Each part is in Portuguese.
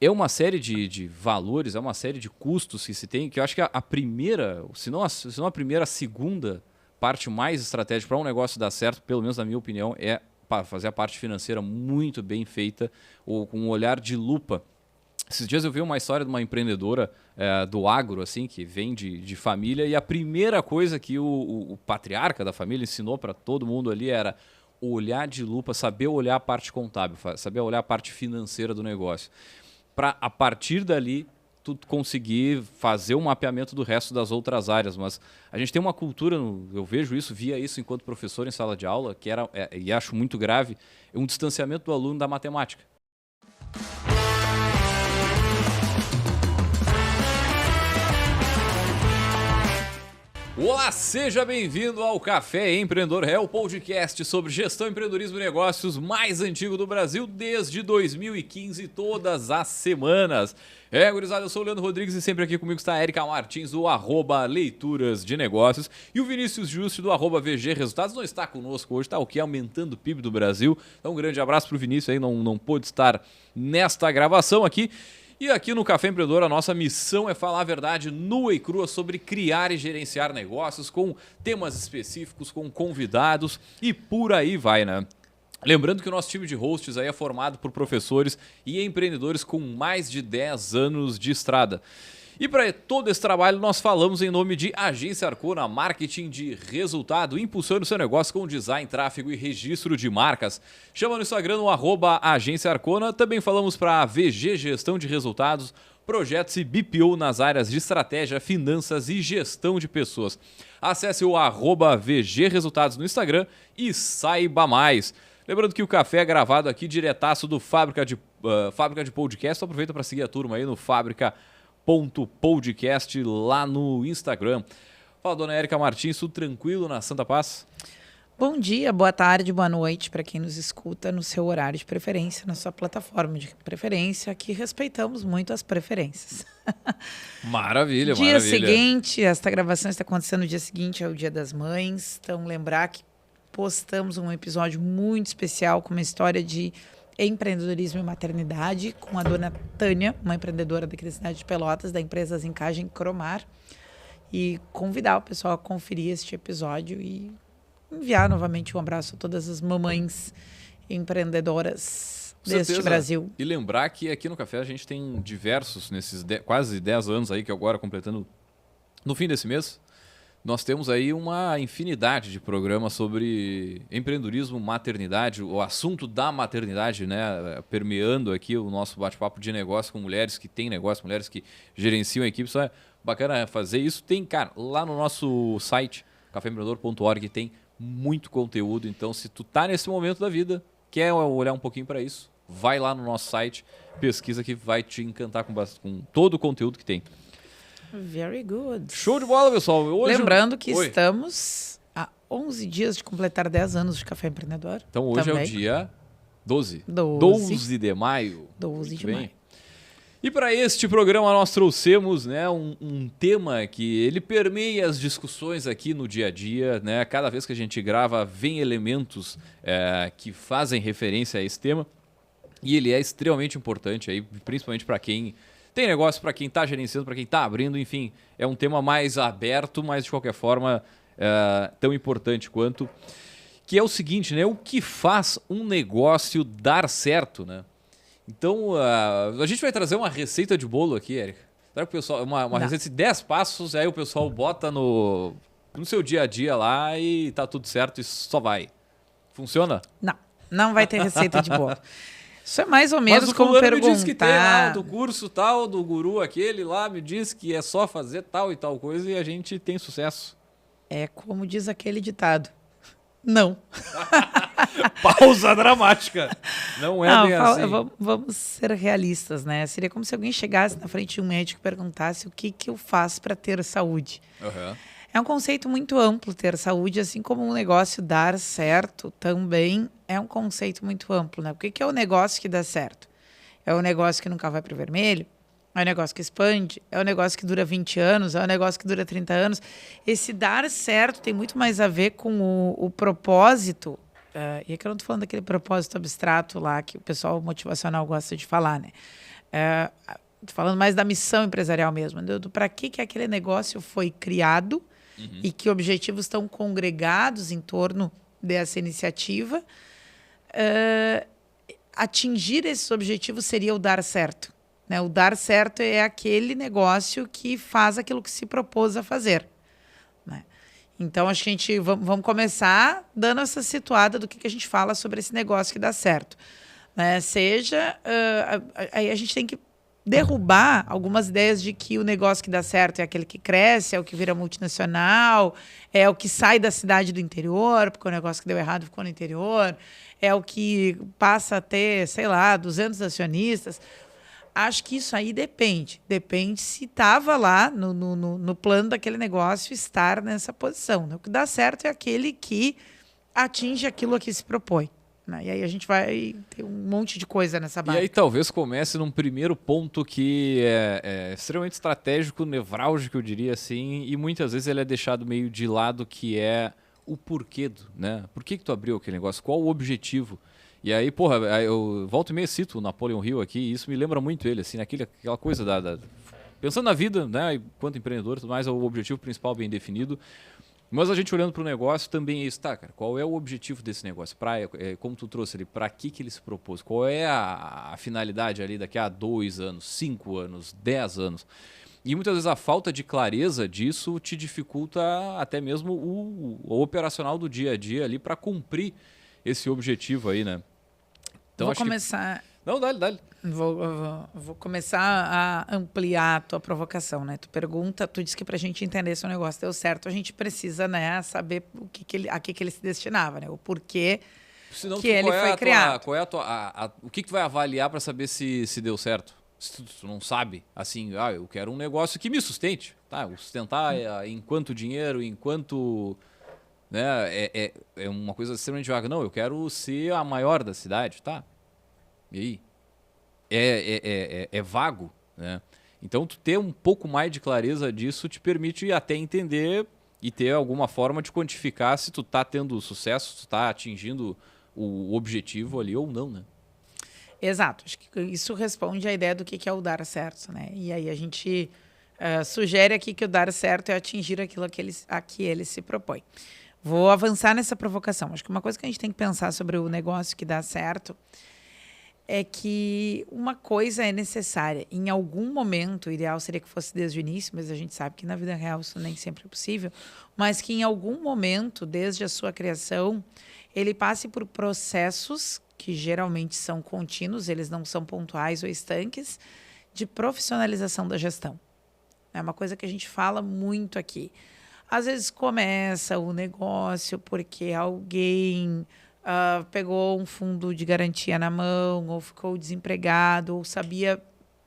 é uma série de valores, é uma série de custos que se tem, que eu acho que a primeira, se não a primeira, a segunda parte mais estratégica para um negócio dar certo, pelo menos na minha opinião, é fazer a parte financeira muito bem feita, ou com um olhar de lupa. Esses dias eu vi uma história de uma empreendedora do agro, assim, que vem de família, e a primeira coisa que o patriarca da família ensinou para todo mundo ali era olhar de lupa, saber olhar a parte contábil, saber olhar a parte financeira do negócio. Para, a partir dali, tu conseguir fazer um mapeamento do resto das outras áreas. Mas a gente tem uma cultura, eu vejo isso, via isso enquanto professor em sala de aula, que era, e acho muito grave, um distanciamento do aluno da matemática. Olá, seja bem-vindo ao Café Empreendedor, o podcast sobre gestão, empreendedorismo e negócios mais antigo do Brasil desde 2015, todas as semanas. Gurizada, eu sou o Leandro Rodrigues e sempre aqui comigo está a Erika Martins, do @Leituras de Negócios, e o Vinícius Juste, do @VG Resultados. Não está conosco hoje, está o que? Aumentando o PIB do Brasil. Então um grande abraço para o Vinícius aí, não pôde estar nesta gravação aqui. E aqui no Café Empreendedor, a nossa missão é falar a verdade nua e crua sobre criar e gerenciar negócios com temas específicos, com convidados e por aí vai, né? Lembrando que o nosso time de hosts aí é formado por professores e empreendedores com mais de 10 anos de estrada. E para todo esse trabalho, nós falamos em nome de Agência Arcona, marketing de resultado, impulsione o seu negócio com design, tráfego e registro de marcas. Chama no Instagram no @Agência Arcona. Também falamos para a VG Gestão de Resultados, projetos e BPO nas áreas de estratégia, finanças e gestão de pessoas. Acesse o @VG Resultados no Instagram e saiba mais. Lembrando que o café é gravado aqui diretaço do Fábrica de Podcast. Então aproveita para seguir a turma aí no Fábrica.podcast lá no Instagram. Fala, dona Erika Martins, tudo tranquilo na Santa Paz? Bom dia, boa tarde, boa noite para quem nos escuta no seu horário de preferência, na sua plataforma de preferência. Aqui respeitamos muito as preferências. Maravilha, dia maravilha. Seguinte, esta gravação está acontecendo no dia seguinte, é o Dia das Mães. Então, lembrar que postamos um episódio muito especial com uma história de empreendedorismo e maternidade com a dona Tânia, uma empreendedora daqui da cidade de Pelotas, da empresa Zincagem Cromar, e convidar o pessoal a conferir este episódio e enviar novamente um abraço a todas as mamães empreendedoras deste Brasil. E lembrar que aqui no Café a gente tem diversos, nesses quase 10 anos aí, que agora completando no fim desse mês, nós temos aí uma infinidade de programas sobre empreendedorismo, maternidade, o assunto da maternidade, né, permeando aqui o nosso bate-papo de negócio com mulheres que têm negócio, mulheres que gerenciam a equipe. Isso é bacana fazer isso. Tem, cara, lá no nosso site, caféempreendedor.org, tem muito conteúdo. Então, se tu tá nesse momento da vida, quer olhar um pouquinho para isso, vai lá no nosso site, pesquisa que vai te encantar com todo o conteúdo que tem. Very good. Show de bola, pessoal. Hoje lembrando que estamos há 11 dias de completar 10 anos de Café Empreendedor. Então hoje também é o dia 12 de maio. 12 de maio. E para este programa nós trouxemos, né, um tema que ele permeia as discussões aqui no dia a dia, né? Cada vez que a gente grava vem elementos que fazem referência a esse tema e ele é extremamente importante aí, principalmente para quem tem negócio, para quem está gerenciando, para quem está abrindo, enfim, é um tema mais aberto, mas de qualquer forma tão importante quanto, que é o seguinte, né? O que faz um negócio dar certo, né? Então, a gente vai trazer uma receita de bolo aqui, Erika. Será que o pessoal, uma receita de 10 passos, aí o pessoal bota no seu dia a dia lá e tá tudo certo e só vai. Funciona? Não vai ter receita de bolo. Isso é mais ou menos como perguntar... me disse que tem lá do curso tal, do guru aquele lá, me disse que é só fazer tal e tal coisa e a gente tem sucesso. É como diz aquele ditado. Não. Pausa dramática. Não é bem assim. Vamos ser realistas, né? Seria como se alguém chegasse na frente de um médico e perguntasse o que eu faço para ter saúde. Uhum. É um conceito muito amplo ter saúde, assim como um negócio dar certo também é um conceito muito amplo, né? O que é o negócio que dá certo? É o negócio que nunca vai para o vermelho? É o negócio que expande? É o negócio que dura 20 anos? É o negócio que dura 30 anos? Esse dar certo tem muito mais a ver com o propósito. E aqui eu não estou falando daquele propósito abstrato lá que o pessoal motivacional gosta de falar, né? Tô falando mais da missão empresarial mesmo, do para que aquele negócio foi criado e que objetivos estão congregados em torno dessa iniciativa. Atingir esses objetivos seria o dar certo. Né? O dar certo é aquele negócio que faz aquilo que se propôs a fazer. Né? Então, acho que a gente vamos começar dando essa situada do que a gente fala sobre esse negócio que dá certo. Né? Aí a gente tem que derrubar algumas ideias de que o negócio que dá certo é aquele que cresce, é o que vira multinacional, é o que sai da cidade do interior, porque o negócio que deu errado ficou no interior, é o que passa a ter, sei lá, 200 acionistas. Acho que isso aí depende. Depende se estava lá no plano daquele negócio estar nessa posição. Né? O que dá certo é aquele que atinge aquilo a que se propõe. Né? E aí a gente vai ter um monte de coisa nessa barca. E aí talvez comece num primeiro ponto que é extremamente estratégico, nevrálgico, eu diria assim, e muitas vezes ele é deixado meio de lado, que é o porquê, né? Por que tu abriu aquele negócio? Qual o objetivo? E aí, porra, eu volto e meio cito o Napoleon Hill aqui, e isso me lembra muito ele, assim, aquela coisa pensando na vida, né, enquanto empreendedor e tudo mais, é o objetivo principal bem definido. Mas a gente olhando para o negócio também é isso, tá, cara? Qual é o objetivo desse negócio? Como tu trouxe ali, para que ele se propôs? Qual é a finalidade ali daqui a 2 anos, 5 anos, 10 anos? E muitas vezes a falta de clareza disso te dificulta até mesmo o operacional do dia a dia ali para cumprir esse objetivo aí, né? Então, Vou começar... Não, dá-lhe. Vou começar a ampliar a tua provocação, né? Tu disse que para a gente entender se o negócio deu certo, a gente precisa, né, saber a que ele se destinava, né? O porquê que ele foi criado. O que tu vai avaliar para saber se deu certo? Se tu não sabe, assim, eu quero um negócio que me sustente, tá? Sustentar enquanto dinheiro, enquanto... Né, é uma coisa extremamente vaga. Não, eu quero ser a maior da cidade, tá? E aí? É vago, né? Então, tu ter um pouco mais de clareza disso te permite até entender e ter alguma forma de quantificar se tu tá tendo sucesso, se tu tá atingindo o objetivo ali ou não, né? Exato. Acho que isso responde à ideia do que é o dar certo, né? E aí a gente sugere aqui que o dar certo é atingir aquilo a que ele se propõe. Vou avançar nessa provocação. Acho que uma coisa que a gente tem que pensar sobre o negócio que dá certo é que uma coisa é necessária. Em algum momento, o ideal seria que fosse desde o início, mas a gente sabe que na vida real isso nem sempre é possível, mas que em algum momento, desde a sua criação, ele passe por processos que geralmente são contínuos, eles não são pontuais ou estanques, de profissionalização da gestão. É uma coisa que a gente fala muito aqui. Às vezes começa o negócio porque alguém pegou um fundo de garantia na mão, ou ficou desempregado, ou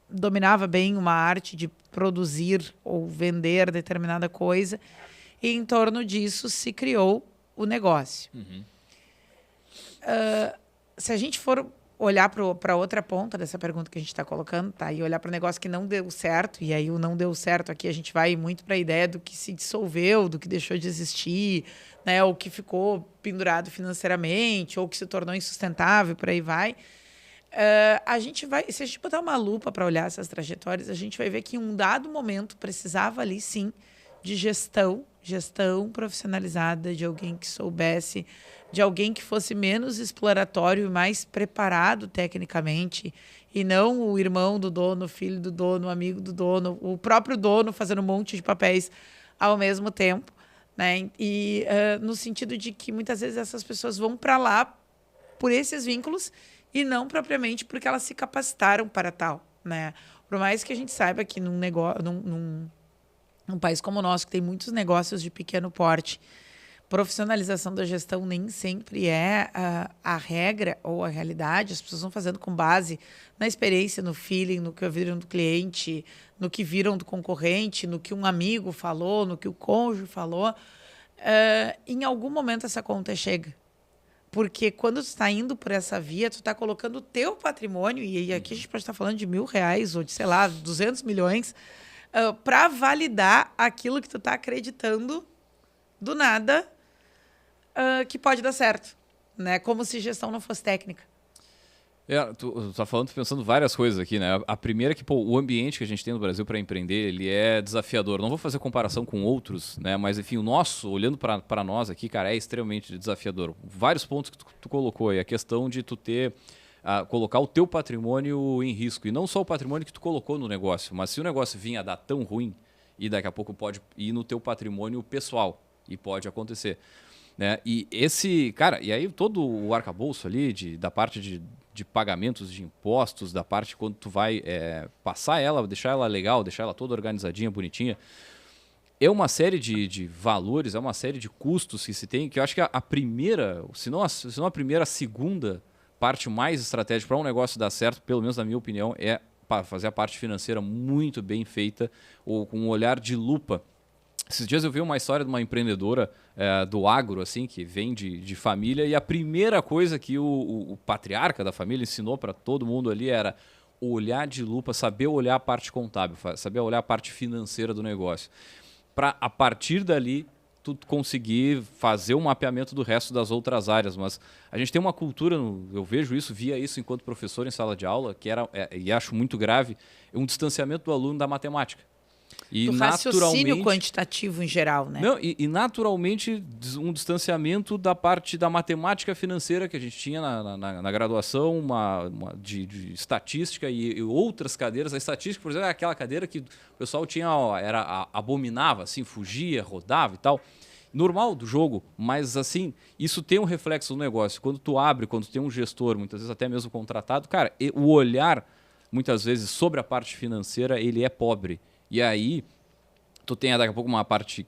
dominava bem uma arte de produzir ou vender determinada coisa, e em torno disso se criou o negócio. Se a gente for olhar para outra ponta dessa pergunta que a gente está colocando, tá? E olhar para o negócio que não deu certo, e aí o não deu certo aqui a gente vai muito para a ideia do que se dissolveu, do que deixou de existir, né? Ou que ficou pendurado financeiramente, ou que se tornou insustentável, por aí vai. Se a gente botar uma lupa para olhar essas trajetórias, a gente vai ver que em um dado momento precisava ali, sim, de gestão profissionalizada, de alguém que soubesse, de alguém que fosse menos exploratório e mais preparado tecnicamente, e não o irmão do dono, o filho do dono, o amigo do dono, o próprio dono fazendo um monte de papéis ao mesmo tempo, né? E no sentido de que muitas vezes essas pessoas vão para lá por esses vínculos e não propriamente porque elas se capacitaram para tal, né? Por mais que a gente saiba que num país como o nosso, que tem muitos negócios de pequeno porte, profissionalização da gestão nem sempre é a regra ou a realidade. As pessoas vão fazendo com base na experiência, no feeling, no que viram do cliente, no que viram do concorrente, no que um amigo falou, no que o cônjuge falou. Em algum momento essa conta chega. Porque quando tu está indo por essa via, tu está colocando o teu patrimônio, e aqui a gente pode estar falando de R$1.000 ou de, sei lá, 200 milhões, para validar aquilo que tu está acreditando do nada que pode dar certo, né? Como se gestão não fosse técnica. Tu tá falando, pensando várias coisas aqui, né? A primeira é que, pô, o ambiente que a gente tem no Brasil para empreender, ele é desafiador. Não vou fazer comparação com outros, né? Mas, enfim, o nosso, olhando para nós aqui, cara, é extremamente desafiador. Vários pontos que tu colocou aí. A questão de tu ter, colocar o teu patrimônio em risco. E não só o patrimônio que tu colocou no negócio, mas se o negócio vinha a dar tão ruim, e daqui a pouco pode ir no teu patrimônio pessoal. E pode acontecer. Né? E esse, cara, e aí todo o arcabouço ali, da parte de pagamentos de impostos, da parte quando tu vai passar ela, deixar ela legal, deixar ela toda organizadinha, bonitinha, é uma série de valores, é uma série de custos que se tem, que eu acho que a primeira, se não a primeira, a segunda parte mais estratégica para um negócio dar certo, pelo menos na minha opinião, é fazer a parte financeira muito bem feita, ou com um olhar de lupa. Esses dias eu vi uma história de uma empreendedora do agro, assim, que vem de família, e a primeira coisa que o patriarca da família ensinou para todo mundo ali era olhar de lupa, saber olhar a parte contábil, saber olhar a parte financeira do negócio. Para, a partir dali, tu conseguir fazer um mapeamento do resto das outras áreas. Mas a gente tem uma cultura, eu vejo isso, via isso enquanto professor em sala de aula, que e acho muito grave, um distanciamento do aluno da matemática. E do raciocínio quantitativo em geral, né? Não, e naturalmente um distanciamento da parte da matemática financeira que a gente tinha na graduação, de estatística e outras cadeiras. A estatística, por exemplo, é aquela cadeira que o pessoal tinha, abominava, assim, fugia, rodava e tal. Normal do jogo, mas assim, isso tem um reflexo no negócio. Quando tu abre, quando tu tem um gestor, muitas vezes até mesmo contratado, cara, o olhar, muitas vezes, sobre a parte financeira, ele é pobre. E aí, tu tem daqui a pouco uma parte...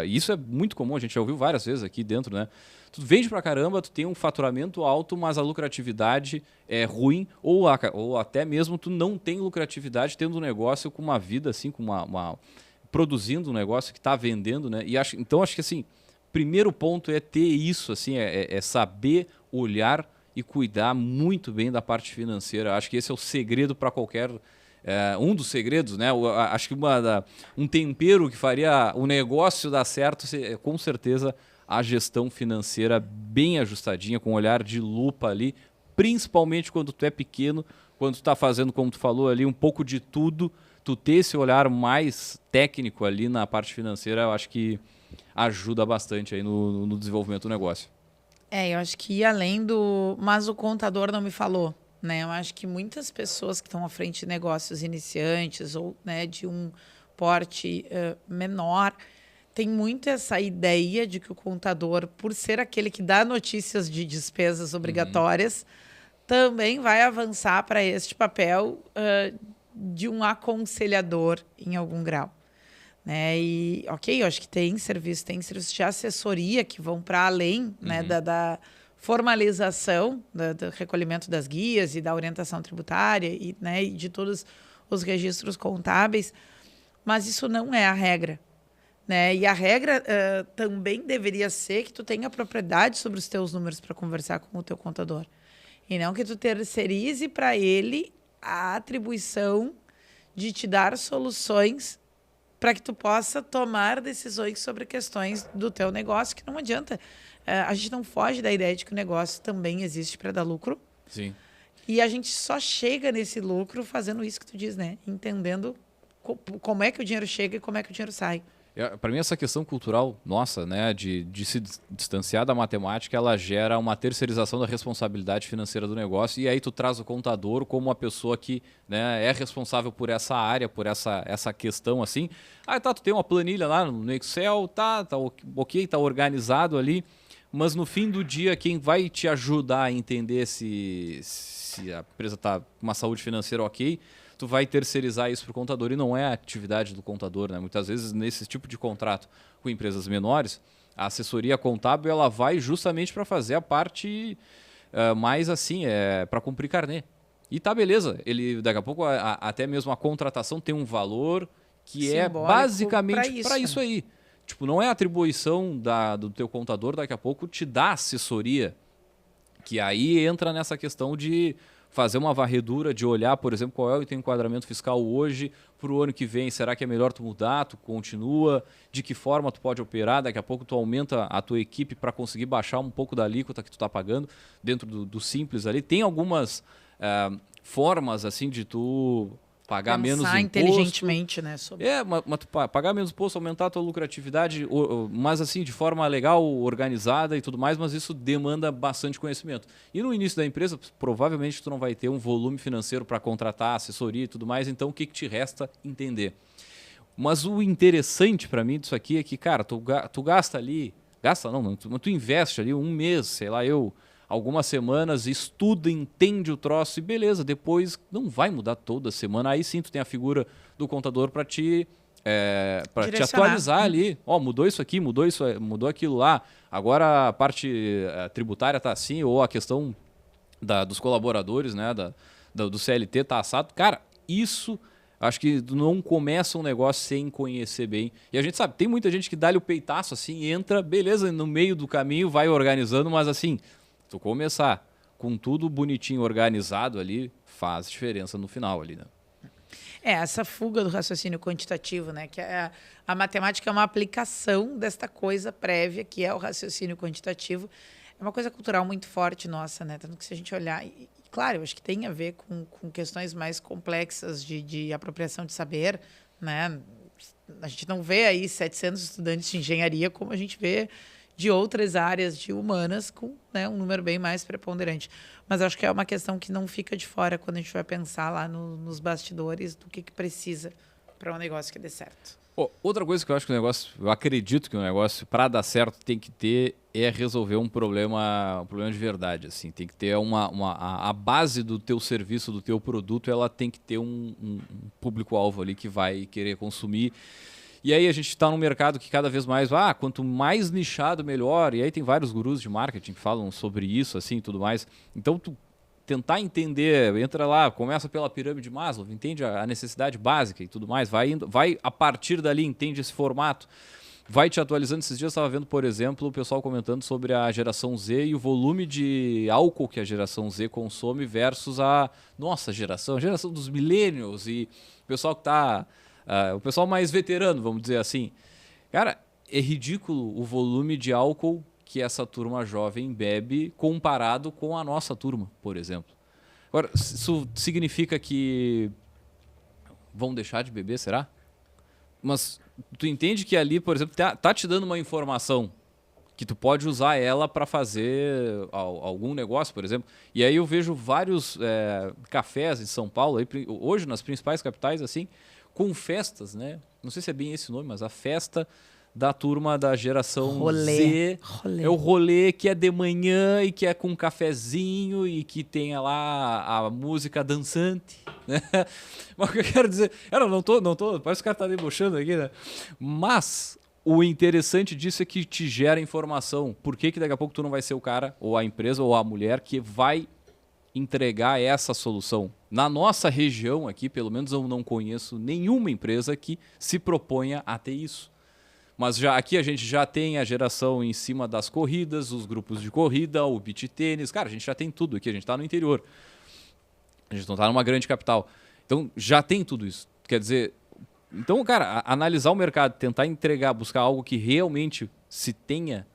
isso é muito comum, a gente já ouviu várias vezes aqui dentro, né? Tu vende pra caramba, tu tem um faturamento alto, mas a lucratividade é ruim, ou até mesmo tu não tem lucratividade tendo um negócio com uma vida, assim, com produzindo um negócio que está vendendo, né? Então, acho que, assim, primeiro ponto é ter isso, assim, é saber olhar e cuidar muito bem da parte financeira. Acho que esse é o segredo para qualquer... um dos segredos, né? Acho que um tempero que faria o negócio dar certo, com certeza, a gestão financeira bem ajustadinha, com um olhar de lupa ali, principalmente quando tu é pequeno, quando tu está fazendo, como tu falou ali, um pouco de tudo, tu ter esse olhar mais técnico ali na parte financeira, eu acho que ajuda bastante aí no desenvolvimento do negócio. Eu acho que ir além do... Mas o contador não me falou. Né? Eu acho que muitas pessoas que estão à frente de negócios iniciantes ou, né, de um porte menor tem muito essa ideia de que o contador, por ser aquele que dá notícias de despesas obrigatórias, também vai avançar para este papel de um aconselhador em algum grau. Né? E, ok, eu acho que tem serviços de assessoria que vão para além, né, da formalização do recolhimento das guias e da orientação tributária e, né, e de todos os registros contábeis, mas isso não é a regra. Né? E a regra também deveria ser que tu tenha propriedade sobre os teus números para conversar com o teu contador. E não que tu terceirize para ele a atribuição de te dar soluções para que tu possa tomar decisões sobre questões do teu negócio, que não adianta. A gente não foge da ideia de que o negócio também existe para dar lucro. Sim. E a gente só chega nesse lucro fazendo isso que tu diz, né? Entendendo como é que o dinheiro chega e como é que o dinheiro sai. Para mim, essa questão cultural nossa, né, de se distanciar da matemática, ela gera uma terceirização da responsabilidade financeira do negócio, e aí tu traz o contador como a pessoa que, né, é responsável por essa área, por essa questão assim. Tu tem uma planilha lá no Excel, tá ok, tá organizado ali, mas no fim do dia, quem vai te ajudar a entender se a empresa está com uma saúde financeira ok, tu vai terceirizar isso para o contador, e não é a atividade do contador, né? Muitas vezes, nesse tipo de contrato com empresas menores, a assessoria contábil ela vai justamente para fazer a parte mais assim, para cumprir carnê. E tá beleza, ele daqui a pouco até mesmo a contratação tem um valor que simbólico, é basicamente para isso aí. Tipo, não é a atribuição do teu contador, daqui a pouco te dá assessoria, que aí entra nessa questão de fazer uma varredura, de olhar, por exemplo, qual é o teu enquadramento fiscal hoje, para o ano que vem, será que é melhor tu mudar, tu continua, de que forma tu pode operar, daqui a pouco tu aumenta a tua equipe para conseguir baixar um pouco da alíquota que tu está pagando, dentro do simples ali. Tem algumas formas assim de tu pagar menos Pensar imposto. inteligentemente, né? Sobre... Mas tu pagar menos imposto, aumentar a tua lucratividade, mas assim, de forma legal, organizada e tudo mais, mas isso demanda bastante conhecimento. E no início da empresa, provavelmente tu não vai ter um volume financeiro para contratar assessoria e tudo mais, então o que te resta entender? Mas o interessante para mim disso aqui é que, cara, tu gasta ali, tu investe ali um mês, sei lá, algumas semanas, estuda, entende o troço e beleza, depois não vai mudar toda semana. Aí sim tu tem a figura do contador para te atualizar ali. Ó, mudou isso aqui, mudou aquilo lá. Agora a parte tributária tá assim, ou a questão dos colaboradores, né, do CLT tá assado. Cara, isso acho que não começa um negócio sem conhecer bem. E a gente sabe, tem muita gente que dá-lhe o peitaço assim, entra, beleza, no meio do caminho, vai organizando, mas assim, tu começar com tudo bonitinho, organizado ali, faz diferença no final ali, né? Essa fuga do raciocínio quantitativo, né? Que a matemática é uma aplicação desta coisa prévia, que é o raciocínio quantitativo. É uma coisa cultural muito forte nossa, né? Tanto que se a gente olhar... Claro, eu acho que tem a ver com questões mais complexas de apropriação de saber, né? A gente não vê aí 700 estudantes de engenharia como a gente vê de outras áreas de humanas com, né, um número bem mais preponderante. Mas acho que é uma questão que não fica de fora quando a gente vai pensar lá nos bastidores do que precisa para um negócio que dê certo. Outra coisa que eu acho que eu acredito que o negócio, para dar certo, tem que ter é resolver um problema de verdade. Assim, tem que ter a base do teu serviço, do teu produto, ela tem que ter um público-alvo ali que vai querer consumir. E aí a gente está num mercado que cada vez mais, quanto mais nichado, melhor. E aí tem vários gurus de marketing que falam sobre isso, assim, e tudo mais. Então, tu tentar entender, entra lá, começa pela pirâmide de Maslow, entende a necessidade básica e tudo mais, vai a partir dali, entende esse formato, vai te atualizando. Esses dias eu estava vendo, por exemplo, o pessoal comentando sobre a geração Z e o volume de álcool que a geração Z consome versus a nossa geração, a geração dos millennials e o pessoal que está... o pessoal mais veterano, vamos dizer assim. Cara, é ridículo o volume de álcool que essa turma jovem bebe comparado com a nossa turma, por exemplo. Agora, isso significa que vão deixar de beber, será? Mas tu entende que ali, por exemplo, tá te dando uma informação que tu pode usar ela para fazer algum negócio, por exemplo. E aí eu vejo vários cafés em São Paulo, aí, hoje nas principais capitais, assim, com festas, né? Não sei se é bem esse o nome, mas a festa da turma da geração Z. É o rolê que é de manhã e que é com um cafezinho e que tem lá a música dançante, né? Mas o que eu quero dizer... Eu não tô, parece que o cara tá debochando aqui, né? Mas o interessante disso é que te gera informação. Por que daqui a pouco tu não vai ser o cara, ou a empresa, ou a mulher que vai entregar essa solução? Na nossa região aqui, pelo menos eu não conheço nenhuma empresa que se proponha a ter isso. Mas aqui a gente já tem a geração em cima das corridas, os grupos de corrida, o beach tênis. Cara, a gente já tem tudo aqui, a gente está no interior. A gente não está numa grande capital. Então já tem tudo isso. Quer dizer, então, cara, analisar o mercado, tentar entregar, buscar algo que realmente se tenha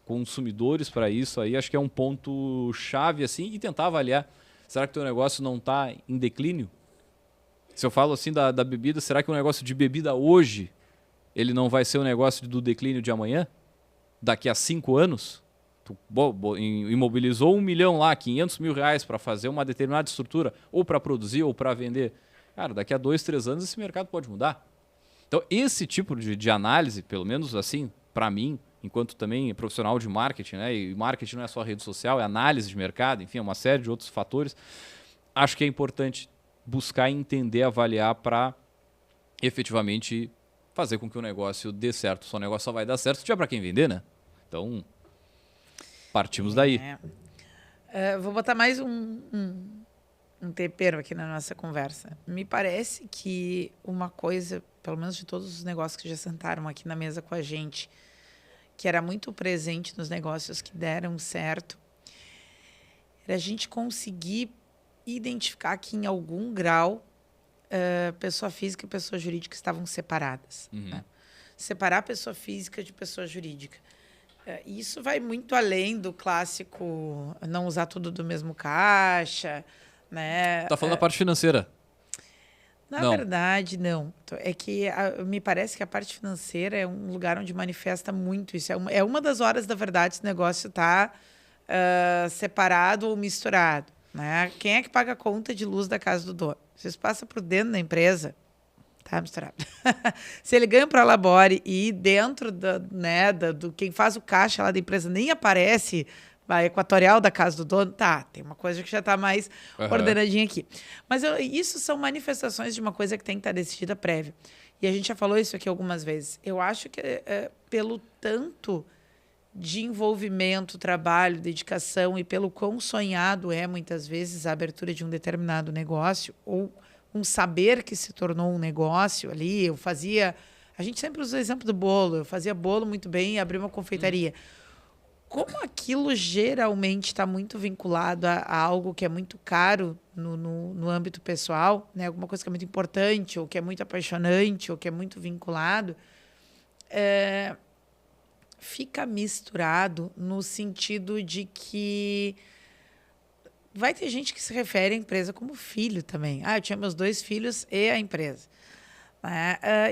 consumidores para isso, aí acho que é um ponto chave assim, e tentar avaliar. Será que o teu negócio não está em declínio? Se eu falo assim da bebida, será que o negócio de bebida hoje ele não vai ser um negócio do declínio de amanhã? Daqui a 5 anos? Tu imobilizou 1 milhão lá, 500 mil reais para fazer uma determinada estrutura, ou para produzir, ou para vender. Cara, daqui a 2, 3 anos esse mercado pode mudar. Então, esse tipo de análise, pelo menos assim, para mim, enquanto também profissional de marketing, né? E marketing não é só rede social, é análise de mercado, enfim, é uma série de outros fatores. Acho que é importante buscar entender, avaliar para efetivamente fazer com que o negócio dê certo. Só o negócio só vai dar certo se tiver para quem vender, né? Então, partimos daí. Vou botar mais um tempero aqui na nossa conversa. Me parece que uma coisa, pelo menos de todos os negócios que já sentaram aqui na mesa com a gente, que era muito presente nos negócios que deram certo, era a gente conseguir identificar que, em algum grau, pessoa física e pessoa jurídica estavam separadas. Uhum. Né? Separar pessoa física de pessoa jurídica. Isso vai muito além do clássico não usar tudo do mesmo caixa, né? Tá falando da parte financeira. Na Não. verdade, não. É que me parece que a parte financeira é um lugar onde manifesta muito isso. É uma das horas da verdade se o negócio está separado ou misturado, né? Quem é que paga a conta de luz da casa do dono? Vocês passam por dentro da empresa, tá misturado. Se ele ganha para labore e dentro do quem faz o caixa lá da empresa nem aparece a equatorial da casa do dono, tá, tem uma coisa que já está mais ordenadinha aqui. Mas isso são manifestações de uma coisa que tem que estar decidida prévia. E a gente já falou isso aqui algumas vezes. Eu acho que pelo tanto de envolvimento, trabalho, dedicação e pelo quão sonhado é, muitas vezes, a abertura de um determinado negócio ou um saber que se tornou um negócio ali. A gente sempre usa o exemplo do bolo. Eu fazia bolo muito bem e abri uma confeitaria. Como aquilo geralmente está muito vinculado a algo que é muito caro no âmbito pessoal, né? Alguma coisa que é muito importante, ou que é muito apaixonante, ou que é muito vinculado, fica misturado no sentido de que vai ter gente que se refere à empresa como filho também. Eu tinha meus 2 filhos e a empresa.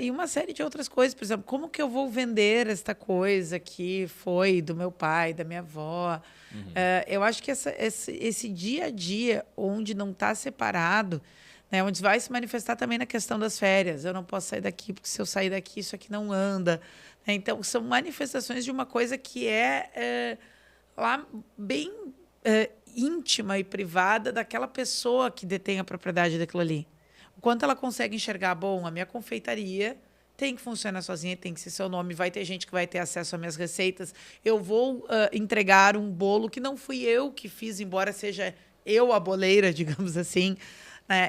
E uma série de outras coisas. Por exemplo, como que eu vou vender esta coisa que foi do meu pai, da minha avó? Eu acho que esse dia a dia, onde não está separado, né, onde vai se manifestar também na questão das férias. Eu não posso sair daqui, porque se eu sair daqui, isso aqui não anda. Então, são manifestações de uma coisa que lá bem íntima e privada daquela pessoa que detém a propriedade daquilo ali. O quanto ela consegue enxergar, bom, a minha confeitaria tem que funcionar sozinha, tem que ser seu nome, vai ter gente que vai ter acesso às minhas receitas, eu vou entregar um bolo que não fui eu que fiz, embora seja eu a boleira, digamos assim.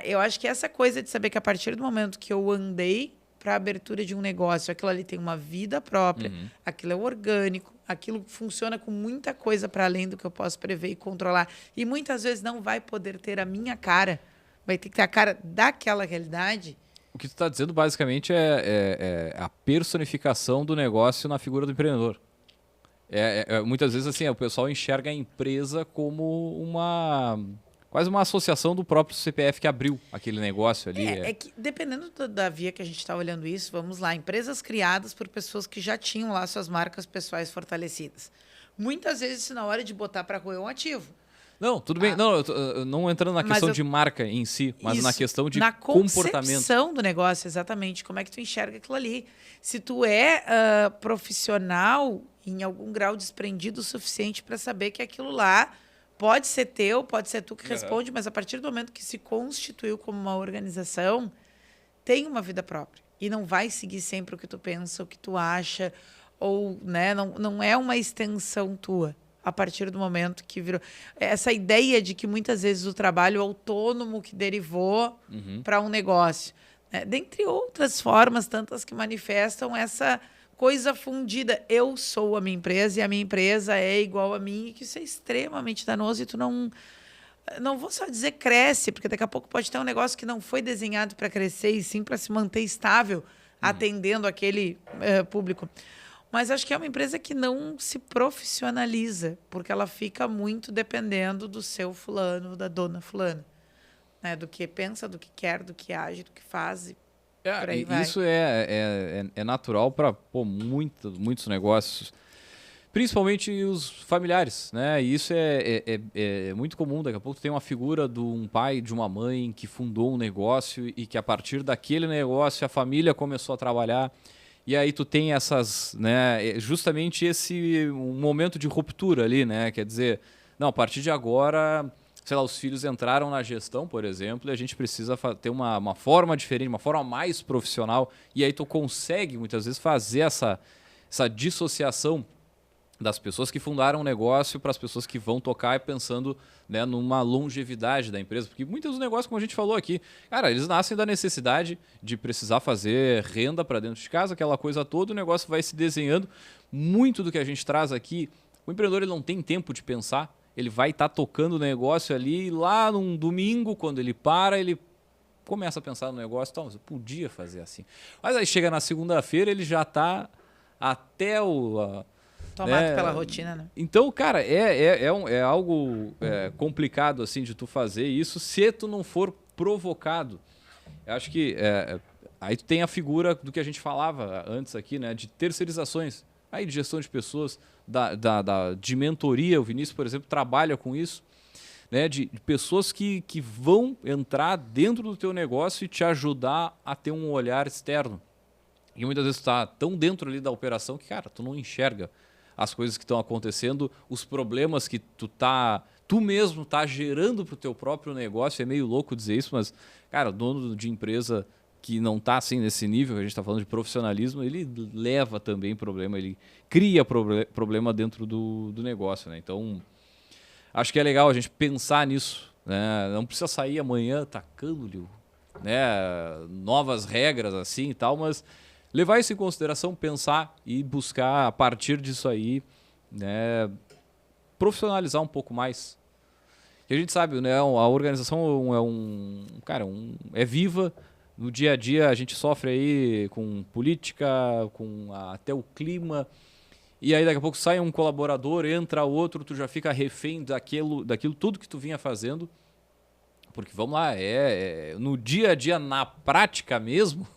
Eu acho que essa coisa de saber que a partir do momento que eu andei para a abertura de um negócio, aquilo ali tem uma vida própria, aquilo é orgânico, aquilo funciona com muita coisa para além do que eu posso prever e controlar, e muitas vezes não vai poder ter a minha cara, vai ter que ter a cara daquela realidade. O que tu está dizendo basicamente é a personificação do negócio na figura do empreendedor. Muitas vezes assim, o pessoal enxerga a empresa como quase uma associação do próprio CPF que abriu aquele negócio ali. É que dependendo da via que a gente está olhando isso, vamos lá, empresas criadas por pessoas que já tinham lá suas marcas pessoais fortalecidas. Muitas vezes, na hora de botar para rua, é um ativo. Não, tudo bem. Não, não entrando na questão de marca em si, mas na questão de comportamento. Na concepção do negócio, exatamente. Como é que tu enxerga aquilo ali? Se tu é profissional em algum grau desprendido o suficiente para saber que aquilo lá pode ser teu, pode ser tu que responde, mas a partir do momento que se constituiu como uma organização, tem uma vida própria. E não vai seguir sempre o que tu pensa, o que tu acha, ou não é uma extensão tua. A partir do momento que virou... Essa ideia de que muitas vezes o trabalho autônomo que derivou para um negócio. Dentre outras formas, tantas que manifestam essa coisa fundida. Eu sou a minha empresa e a minha empresa é igual a mim, e que isso é extremamente danoso e tu não vou só dizer cresce, porque daqui a pouco pode ter um negócio que não foi desenhado para crescer e sim para se manter estável, atendendo aquele público. Mas acho que é uma empresa que não se profissionaliza, porque ela fica muito dependendo do seu fulano, da dona fulana. Do que pensa, do que quer, do que age, do que faz. Por aí vai. Isso é natural para muitos negócios, principalmente os familiares, né? E isso é muito comum. Daqui a pouco tu tem uma figura de um pai, de uma mãe que fundou um negócio e que a partir daquele negócio a família começou a trabalhar. E aí tu tem justamente um momento de ruptura ali, né? Quer dizer, não, a partir de agora, sei lá, os filhos entraram na gestão, por exemplo, e a gente precisa ter uma forma diferente, uma forma mais profissional. E aí tu consegue, muitas vezes, fazer essa dissociação das pessoas que fundaram um negócio para as pessoas que vão tocar pensando, né, numa longevidade da empresa. Porque muitos dos negócios, como a gente falou aqui, cara, eles nascem da necessidade de precisar fazer renda para dentro de casa, aquela coisa toda, o negócio vai se desenhando. Muito do que a gente traz aqui, o empreendedor ele não tem tempo de pensar, ele vai estar tocando o negócio ali, e lá num domingo, quando ele para, ele começa a pensar no negócio, então, eu podia fazer assim. Mas aí chega na segunda-feira, ele já está até Tomado pela rotina, né? Então, cara, é algo complicado assim de tu fazer isso se tu não for provocado. Eu acho que aí tu tem a figura do que a gente falava antes aqui, né? De terceirizações, aí de gestão de pessoas, de mentoria. O Vinícius, por exemplo, trabalha com isso, né? De pessoas que vão entrar dentro do teu negócio e te ajudar a ter um olhar externo. E muitas vezes tu tá tão dentro ali da operação que, cara, tu não enxerga as coisas que estão acontecendo, os problemas que tu mesmo tá gerando pro teu próprio negócio. É meio louco dizer isso, mas, cara, dono de empresa que não tá assim nesse nível, a gente tá falando de profissionalismo, ele leva também problema, ele cria problema dentro do negócio, né? Então, acho que é legal a gente pensar nisso, né? Não precisa sair amanhã tacando-lhe, né, novas regras assim e tal, mas levar isso em consideração, pensar e buscar, a partir disso aí, né, profissionalizar um pouco mais. E a gente sabe, né, a organização é viva. No dia a dia a gente sofre aí com política, com até o clima. E aí daqui a pouco sai um colaborador, entra outro, tu já fica refém daquilo tudo que tu vinha fazendo. Porque vamos lá, no dia a dia, na prática mesmo,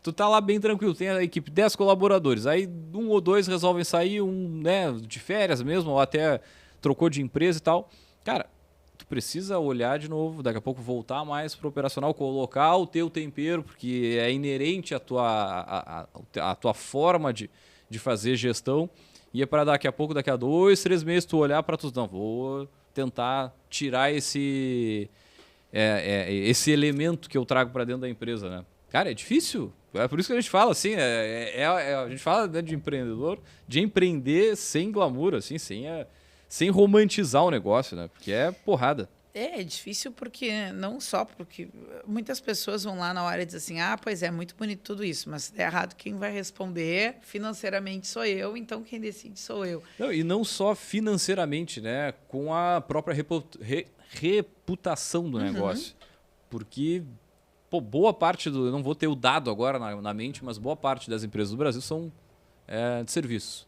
tu tá lá bem tranquilo, tem a equipe 10 colaboradores, aí um ou dois resolvem sair, né, de férias mesmo, ou até trocou de empresa e tal. Cara, tu precisa olhar de novo, daqui a pouco voltar mais pro operacional, colocar o teu tempero, porque é inerente à tua forma de fazer gestão, e é para daqui a pouco, daqui a 2, 3 meses, tu olhar para tu, não, vou tentar tirar esse elemento que eu trago para dentro da empresa, né? Cara, é difícil. É por isso que a gente fala assim, a gente fala, né, de empreendedor, de empreender sem glamour, assim, sem romantizar o negócio, né? Porque é porrada. É difícil porque, não só porque muitas pessoas vão lá na hora e dizem assim, pois é, muito bonito tudo isso, mas se der errado, quem vai responder financeiramente sou eu, então quem decide sou eu. Não, e não só financeiramente, né? Com a própria reputação do negócio. Porque, pô, boa parte eu não vou ter o dado agora na mente, mas boa parte das empresas do Brasil são de serviços.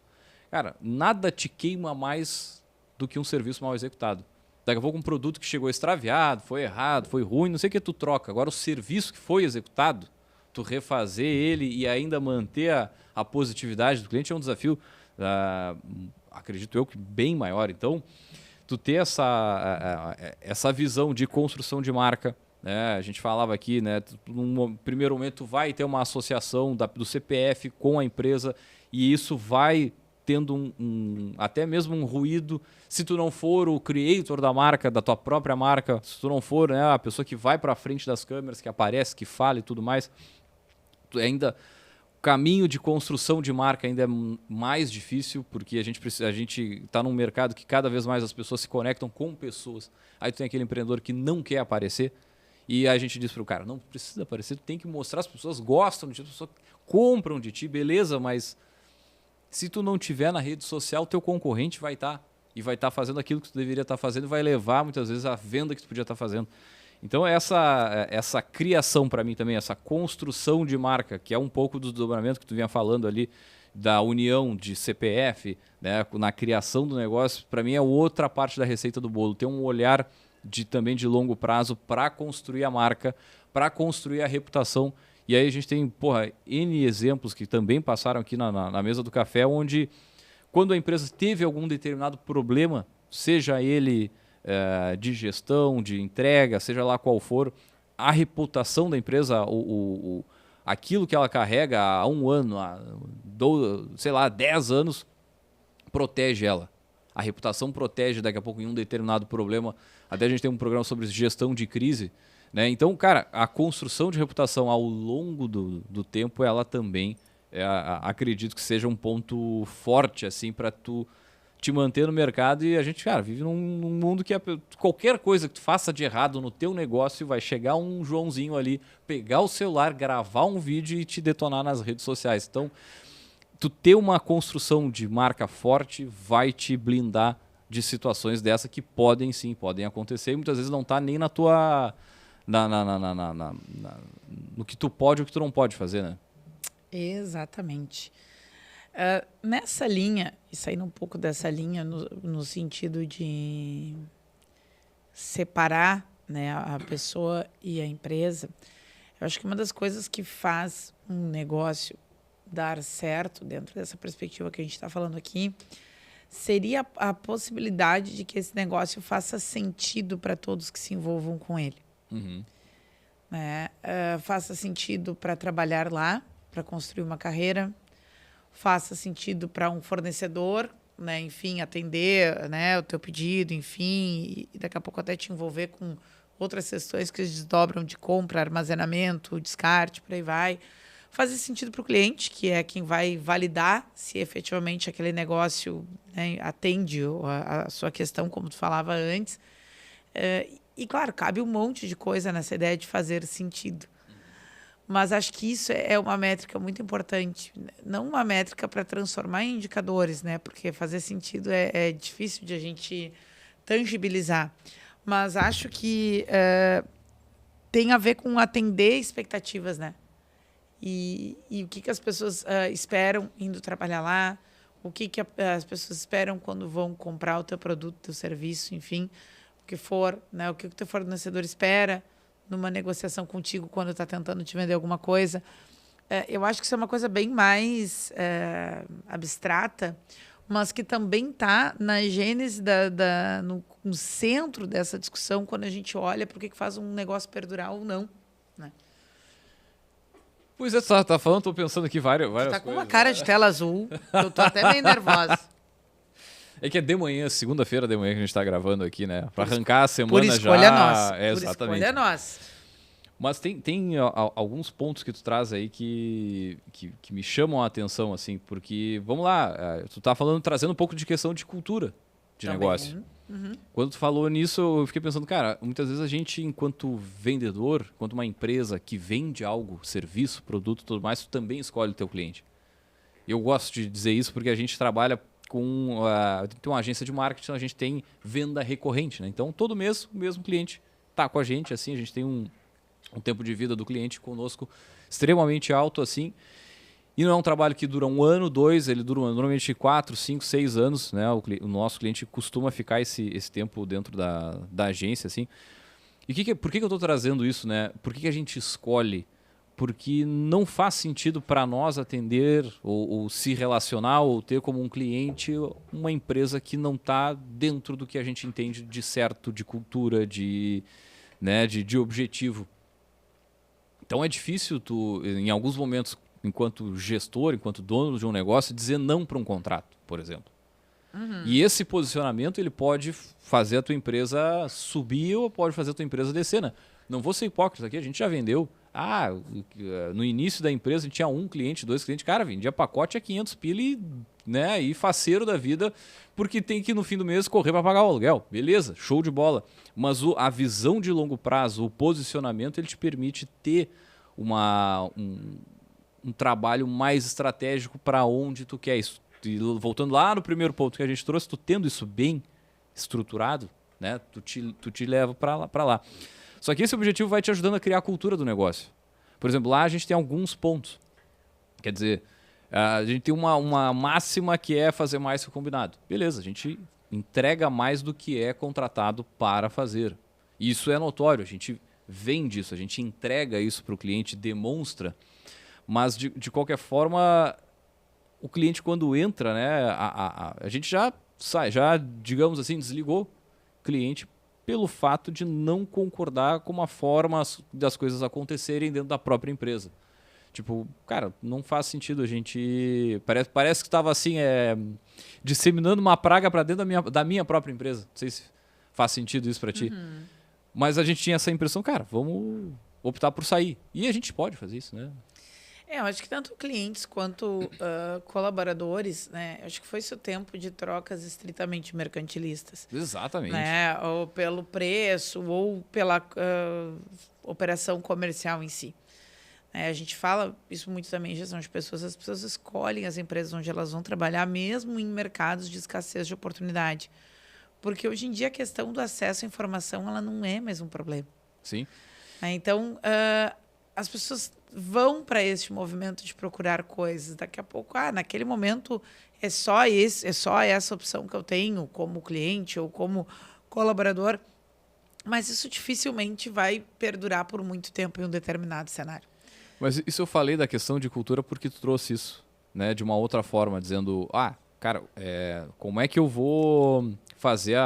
Cara, nada te queima mais do que um serviço mal executado. Daqui a pouco um produto que chegou extraviado, foi errado, foi ruim, não sei o que tu troca. Agora o serviço que foi executado, tu refazer ele e ainda manter a positividade do cliente é um desafio, acredito eu, que bem maior. Então, tu ter essa visão de construção de marca, né? A gente falava aqui, né? Num primeiro momento tu vai ter uma associação do CPF com a empresa e isso vai tendo até mesmo um ruído. Se tu não for o creator da marca, da tua própria marca, se tu não for, né, a pessoa que vai para frente das câmeras, que aparece, que fala e tudo mais, ainda o caminho de construção de marca ainda é mais difícil, porque a gente está num mercado que cada vez mais as pessoas se conectam com pessoas. Aí tu tem aquele empreendedor que não quer aparecer e a gente diz para o cara, não precisa aparecer, tu tem que mostrar, as pessoas gostam de ti, as pessoas compram de ti, beleza, mas se tu não tiver na rede social, teu concorrente vai estar. E vai estar fazendo aquilo que tu deveria estar fazendo e vai levar, muitas vezes, a venda que tu podia estar fazendo. Então, essa criação, para mim, também, essa construção de marca, que é um pouco do desdobramento que tu vinha falando ali, da união de CPF, né, na criação do negócio, para mim é outra parte da receita do bolo. Ter um olhar também de longo prazo para construir a marca, para construir a reputação. E aí a gente tem, N exemplos que também passaram aqui na mesa do café, onde quando a empresa teve algum determinado problema, seja ele de gestão, de entrega, seja lá qual for, a reputação da empresa, aquilo que ela carrega há 1 ano, sei lá, 10 anos, protege ela. A reputação protege daqui a pouco em um determinado problema. Até a gente tem um programa sobre gestão de crise, né? Então, cara, a construção de reputação ao longo do tempo, ela também, acredito que seja um ponto forte assim para tu te manter no mercado. E a gente, cara, vive num mundo que qualquer coisa que tu faça de errado no teu negócio, vai chegar um Joãozinho ali, pegar o celular, gravar um vídeo e te detonar nas redes sociais. Então, tu ter uma construção de marca forte vai te blindar de situações dessa que podem acontecer e muitas vezes não tá nem na tua no que tu pode ou que tu não pode fazer, né? Exatamente. Nessa linha, e saindo um pouco dessa linha no sentido de separar, né, a pessoa e a empresa, eu acho que uma das coisas que faz um negócio dar certo, dentro dessa perspectiva que a gente está falando aqui, seria a possibilidade de que esse negócio faça sentido para todos que se envolvam com ele. Uhum. Né? Faça sentido para trabalhar lá, para construir uma carreira, faça sentido para um fornecedor, né? Enfim, atender, né, o teu pedido, enfim, e daqui a pouco até te envolver com outras questões que desdobram de compra, armazenamento, descarte, por aí vai. Fazer sentido para o cliente, que é quem vai validar se efetivamente aquele negócio, né, atende a sua questão, como tu falava antes. E, claro, cabe um monte de coisa nessa ideia de fazer sentido. Mas acho que isso é uma métrica muito importante. Não uma métrica para transformar em indicadores, né? Porque fazer sentido é difícil de a gente tangibilizar. Mas acho que tem a ver com atender expectativas, né? E o que as pessoas esperam indo trabalhar lá, o que as pessoas esperam quando vão comprar o teu produto, o teu serviço, enfim, o que for, né? O que o teu fornecedor espera numa negociação contigo quando está tentando te vender alguma coisa. Eu acho que isso é uma coisa bem mais abstrata, mas que também está na gênese, no centro dessa discussão, quando a gente olha para o que faz um negócio perdurar ou não. Né? Pois é, tu tá falando, tô pensando aqui várias coisas. Tá com uma cara de tela azul, eu tô até meio nervosa. É que é de manhã, segunda-feira de manhã que a gente tá gravando aqui, né? Pra arrancar a semana por escolha já. Nossa. Exatamente. Por escolha nossa. Mas tem alguns pontos que tu traz aí que me chamam a atenção, assim, porque, vamos lá, tu tá trazendo um pouco de questão de cultura de Também. negócio. Uhum. Quando tu falou nisso, eu fiquei pensando, cara, muitas vezes a gente, enquanto vendedor, enquanto uma empresa que vende algo, serviço, produto, tudo mais, tu também escolhe o teu cliente. Eu gosto de dizer isso porque a gente trabalha tem uma agência de marketing, a gente tem venda recorrente, né? Então, todo mês, o mesmo cliente tá com a gente, assim, a gente tem um tempo de vida do cliente conosco extremamente alto, assim, e não é um trabalho que dura 1 ano, 2, ele dura normalmente 4, 5, 6 anos, né? O nosso cliente costuma ficar esse tempo dentro da agência, assim. E por que eu estou trazendo isso, né? Por que a gente escolhe? Porque não faz sentido para nós atender ou se relacionar ou ter como um cliente uma empresa que não está dentro do que a gente entende de certo, de cultura, de objetivo. Então é difícil tu, em alguns momentos, enquanto gestor, enquanto dono de um negócio, dizer não para um contrato, por exemplo. Uhum. E esse posicionamento ele pode fazer a tua empresa subir ou pode fazer a tua empresa descer, né? Não vou ser hipócrita aqui, a gente já vendeu. No início da empresa a gente tinha 1 cliente, 2 clientes. Cara, vendia pacote a 500 pila né, e faceiro da vida, porque tem que no fim do mês correr para pagar o aluguel. Beleza, show de bola. Mas a visão de longo prazo, o posicionamento, ele te permite ter um trabalho mais estratégico para onde tu quer isso. E voltando lá no primeiro ponto que a gente trouxe, tu tendo isso bem estruturado, né, tu te leva para lá. Só que esse objetivo vai te ajudando a criar a cultura do negócio. Por exemplo, lá a gente tem alguns pontos. Quer dizer, a gente tem uma máxima que é fazer mais que o combinado. Beleza, a gente entrega mais do que é contratado para fazer. Isso é notório, a gente vende isso, a gente entrega isso para o cliente, demonstra. Mas, de qualquer forma, o cliente quando entra, né, a gente já sai, digamos assim, desligou o cliente pelo fato de não concordar com uma forma das coisas acontecerem dentro da própria empresa. Tipo, cara, não faz sentido a gente... Parece que estava assim, disseminando uma praga para dentro da minha própria empresa. Não sei se faz sentido isso para ti. Uhum. Mas a gente tinha essa impressão, cara, vamos optar por sair. E a gente pode fazer isso, né? Eu acho que tanto clientes quanto colaboradores, né? Acho que foi esse o tempo de trocas estritamente mercantilistas. Exatamente. Né? Ou pelo preço, ou pela operação comercial em si. A gente fala isso muito também em gestão de pessoas. As pessoas escolhem as empresas onde elas vão trabalhar, mesmo em mercados de escassez de oportunidade. Porque hoje em dia a questão do acesso à informação ela não é mais um problema. Sim. Então, as pessoas vão para este movimento de procurar coisas. Daqui a pouco, naquele momento é só essa opção que eu tenho como cliente ou como colaborador, mas isso dificilmente vai perdurar por muito tempo em um determinado cenário. Mas isso eu falei da questão de cultura porque tu trouxe isso, né, de uma outra forma, dizendo, cara, como é que eu vou fazer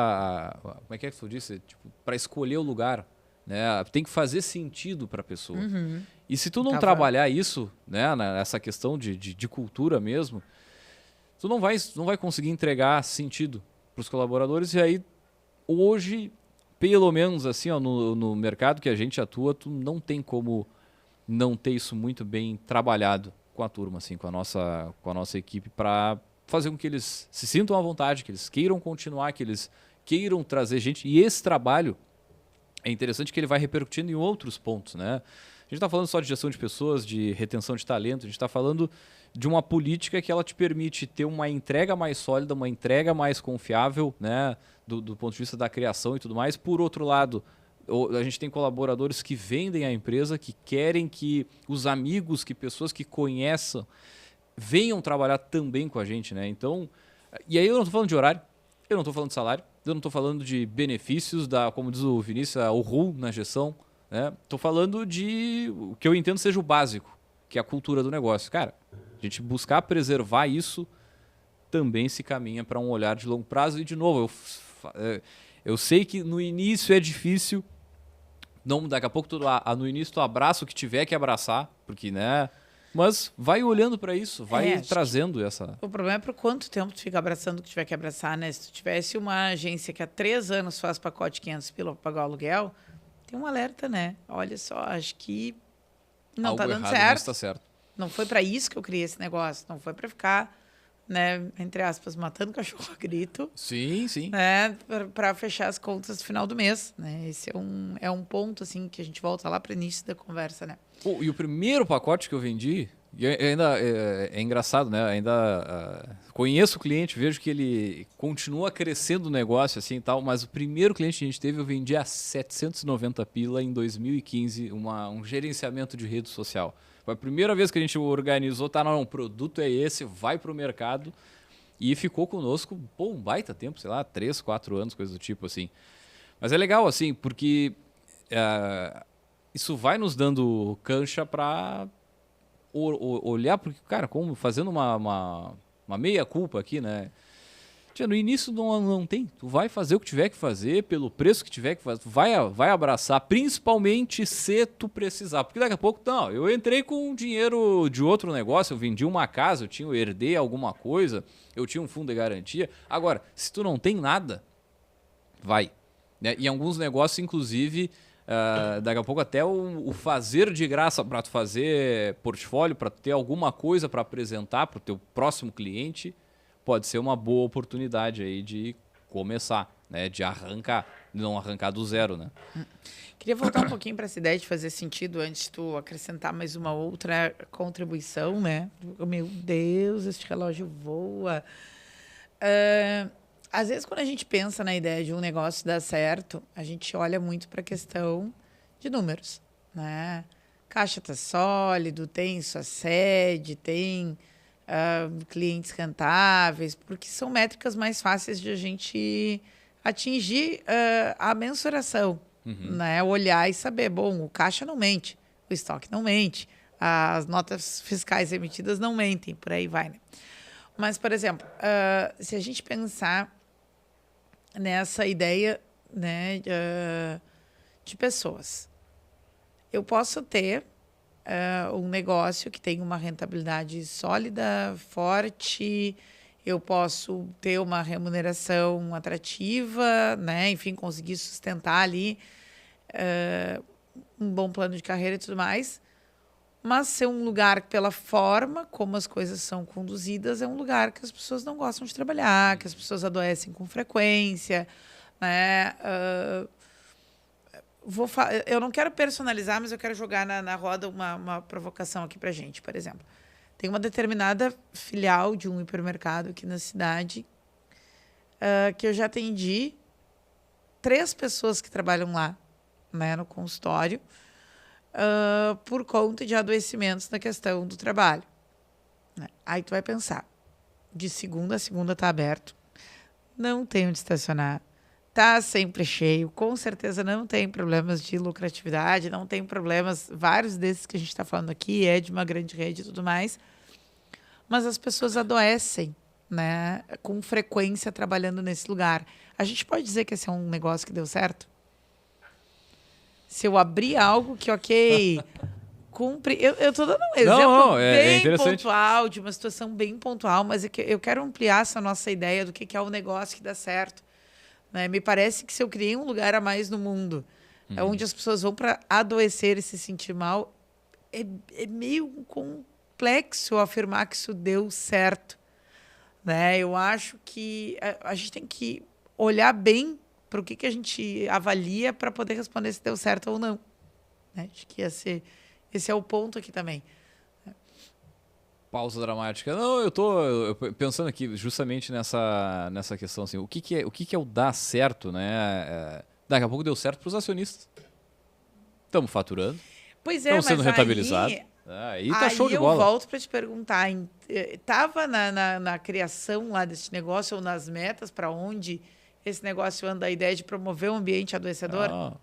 como é que tu disse? Tipo, para escolher o lugar, né? Tem que fazer sentido para a pessoa. E se tu não trabalhar isso, né, nessa questão de cultura mesmo, tu não vai conseguir entregar sentido para os colaboradores. E aí, hoje, pelo menos assim, ó, no mercado que a gente atua, tu não tem como não ter isso muito bem trabalhado com a turma, assim, com a nossa equipe, para fazer com que eles se sintam à vontade, que eles queiram continuar, que eles queiram trazer gente. E esse trabalho é interessante que ele vai repercutindo em outros pontos, né? A gente está falando só de gestão de pessoas, de retenção de talento, a gente está falando de uma política que ela te permite ter uma entrega mais sólida, uma entrega mais confiável, né? Do ponto de vista da criação e tudo mais. Por outro lado, a gente tem colaboradores que vendem a empresa, que querem que os amigos, que pessoas que conheçam, venham trabalhar também com a gente, né? Então, e aí eu não estou falando de horário, eu não estou falando de salário, eu não estou falando de benefícios, como diz o Vinícius, o RU na gestão, né? Estou falando de o que eu entendo seja o básico, que é a cultura do negócio. Cara, a gente buscar preservar isso também se caminha para um olhar de longo prazo. E, de novo, eu sei que no início é difícil, daqui a pouco no início tu abraça o que tiver que abraçar, porque, né? Mas vai olhando para isso, vai trazendo essa... O problema é por quanto tempo tu fica abraçando o que tiver que abraçar, né? Se tu tivesse uma agência que há 3 anos faz pacote 500 pila para pagar o aluguel, tem um alerta, né? Olha só, acho que não algo tá dando errado, certo. não está certo. Não foi para isso que eu criei esse negócio. Não foi para ficar, né, entre aspas, matando cachorro a grito. Sim, sim. Né, para fechar as contas no final do mês, né? Esse é um ponto, assim, que a gente volta lá para o início da conversa, né? E o primeiro pacote que eu vendi, e ainda é engraçado, né? Ainda conheço o cliente, vejo que ele continua crescendo o negócio assim e tal, mas o primeiro cliente que a gente teve eu vendi a 790 pila em 2015, um gerenciamento de rede social. Foi a primeira vez que a gente organizou, o produto é esse, vai para o mercado e ficou conosco, um baita tempo, sei lá, 3, 4 anos, coisa do tipo assim. Mas é legal assim, porque isso vai nos dando cancha para olhar, porque, cara, como fazendo uma meia-culpa aqui, né? No início não tem. Tu vai fazer o que tiver que fazer, pelo preço que tiver que fazer, vai abraçar, principalmente se tu precisar. Porque daqui a pouco, eu entrei com dinheiro de outro negócio, eu vendi uma casa, eu herdei alguma coisa, eu tinha um fundo de garantia. Agora, se tu não tem nada, vai. Né? E alguns negócios, inclusive... daqui a pouco até o fazer de graça para tu fazer portfólio, para ter alguma coisa para apresentar para o teu próximo cliente, pode ser uma boa oportunidade aí de começar, né? De arrancar, não arrancar do zero, né? Queria voltar um pouquinho para essa ideia de fazer sentido antes de tu acrescentar mais uma outra contribuição, né? Meu Deus, este relógio voa. Às vezes, quando a gente pensa na ideia de um negócio dar certo, a gente olha muito para a questão de números, né? Caixa está sólido, tem sua sede, tem clientes rentáveis, porque são métricas mais fáceis de a gente atingir a mensuração, né? Olhar e saber, bom, o caixa não mente, o estoque não mente, as notas fiscais emitidas não mentem, por aí vai, né? Mas, por exemplo, se a gente pensar nessa ideia, né, de pessoas. Eu posso ter um negócio que tem uma rentabilidade sólida, forte, eu posso ter uma remuneração atrativa, né, enfim, conseguir sustentar ali um bom plano de carreira e tudo mais, mas ser um lugar, pela forma como as coisas são conduzidas, é um lugar que as pessoas não gostam de trabalhar, que as pessoas adoecem com frequência, né? Eu não quero personalizar, mas eu quero jogar na roda uma provocação aqui para a gente, por exemplo. Tem uma determinada filial de um hipermercado aqui na cidade que eu já atendi 3 pessoas que trabalham lá, né, no consultório, por conta de adoecimentos na questão do trabalho. Né? Aí tu vai pensar, de segunda a segunda está aberto, não tem onde estacionar, está sempre cheio, com certeza não tem problemas de lucratividade, não tem problemas, vários desses que a gente está falando aqui, é de uma grande rede e tudo mais, mas as pessoas adoecem, né, com frequência trabalhando nesse lugar. A gente pode dizer que esse é um negócio que deu certo? Se eu abrir algo que, ok, cumpre... Eu estou dando um exemplo bem pontual, de uma situação bem pontual, mas eu quero ampliar essa nossa ideia do que é o negócio que dá certo. Né? Me parece que se eu criei um lugar a mais no mundo, onde as pessoas vão para adoecer e se sentir mal, é meio complexo afirmar que isso deu certo. Né? Eu acho que a gente tem que olhar bem para o que a gente avalia para poder responder se deu certo ou não. Né? Acho que esse é o ponto aqui também. Pausa dramática. Não, eu tô pensando aqui justamente nessa questão assim, o que é o dar certo, né? Daqui a pouco deu certo para os acionistas. Estamos faturando. Pois é, estamos sendo rentabilizados. Aí tá show de bola. Eu volto para te perguntar, estava na criação lá desse negócio ou nas metas para onde esse negócio anda a ideia de promover um ambiente adoecedor?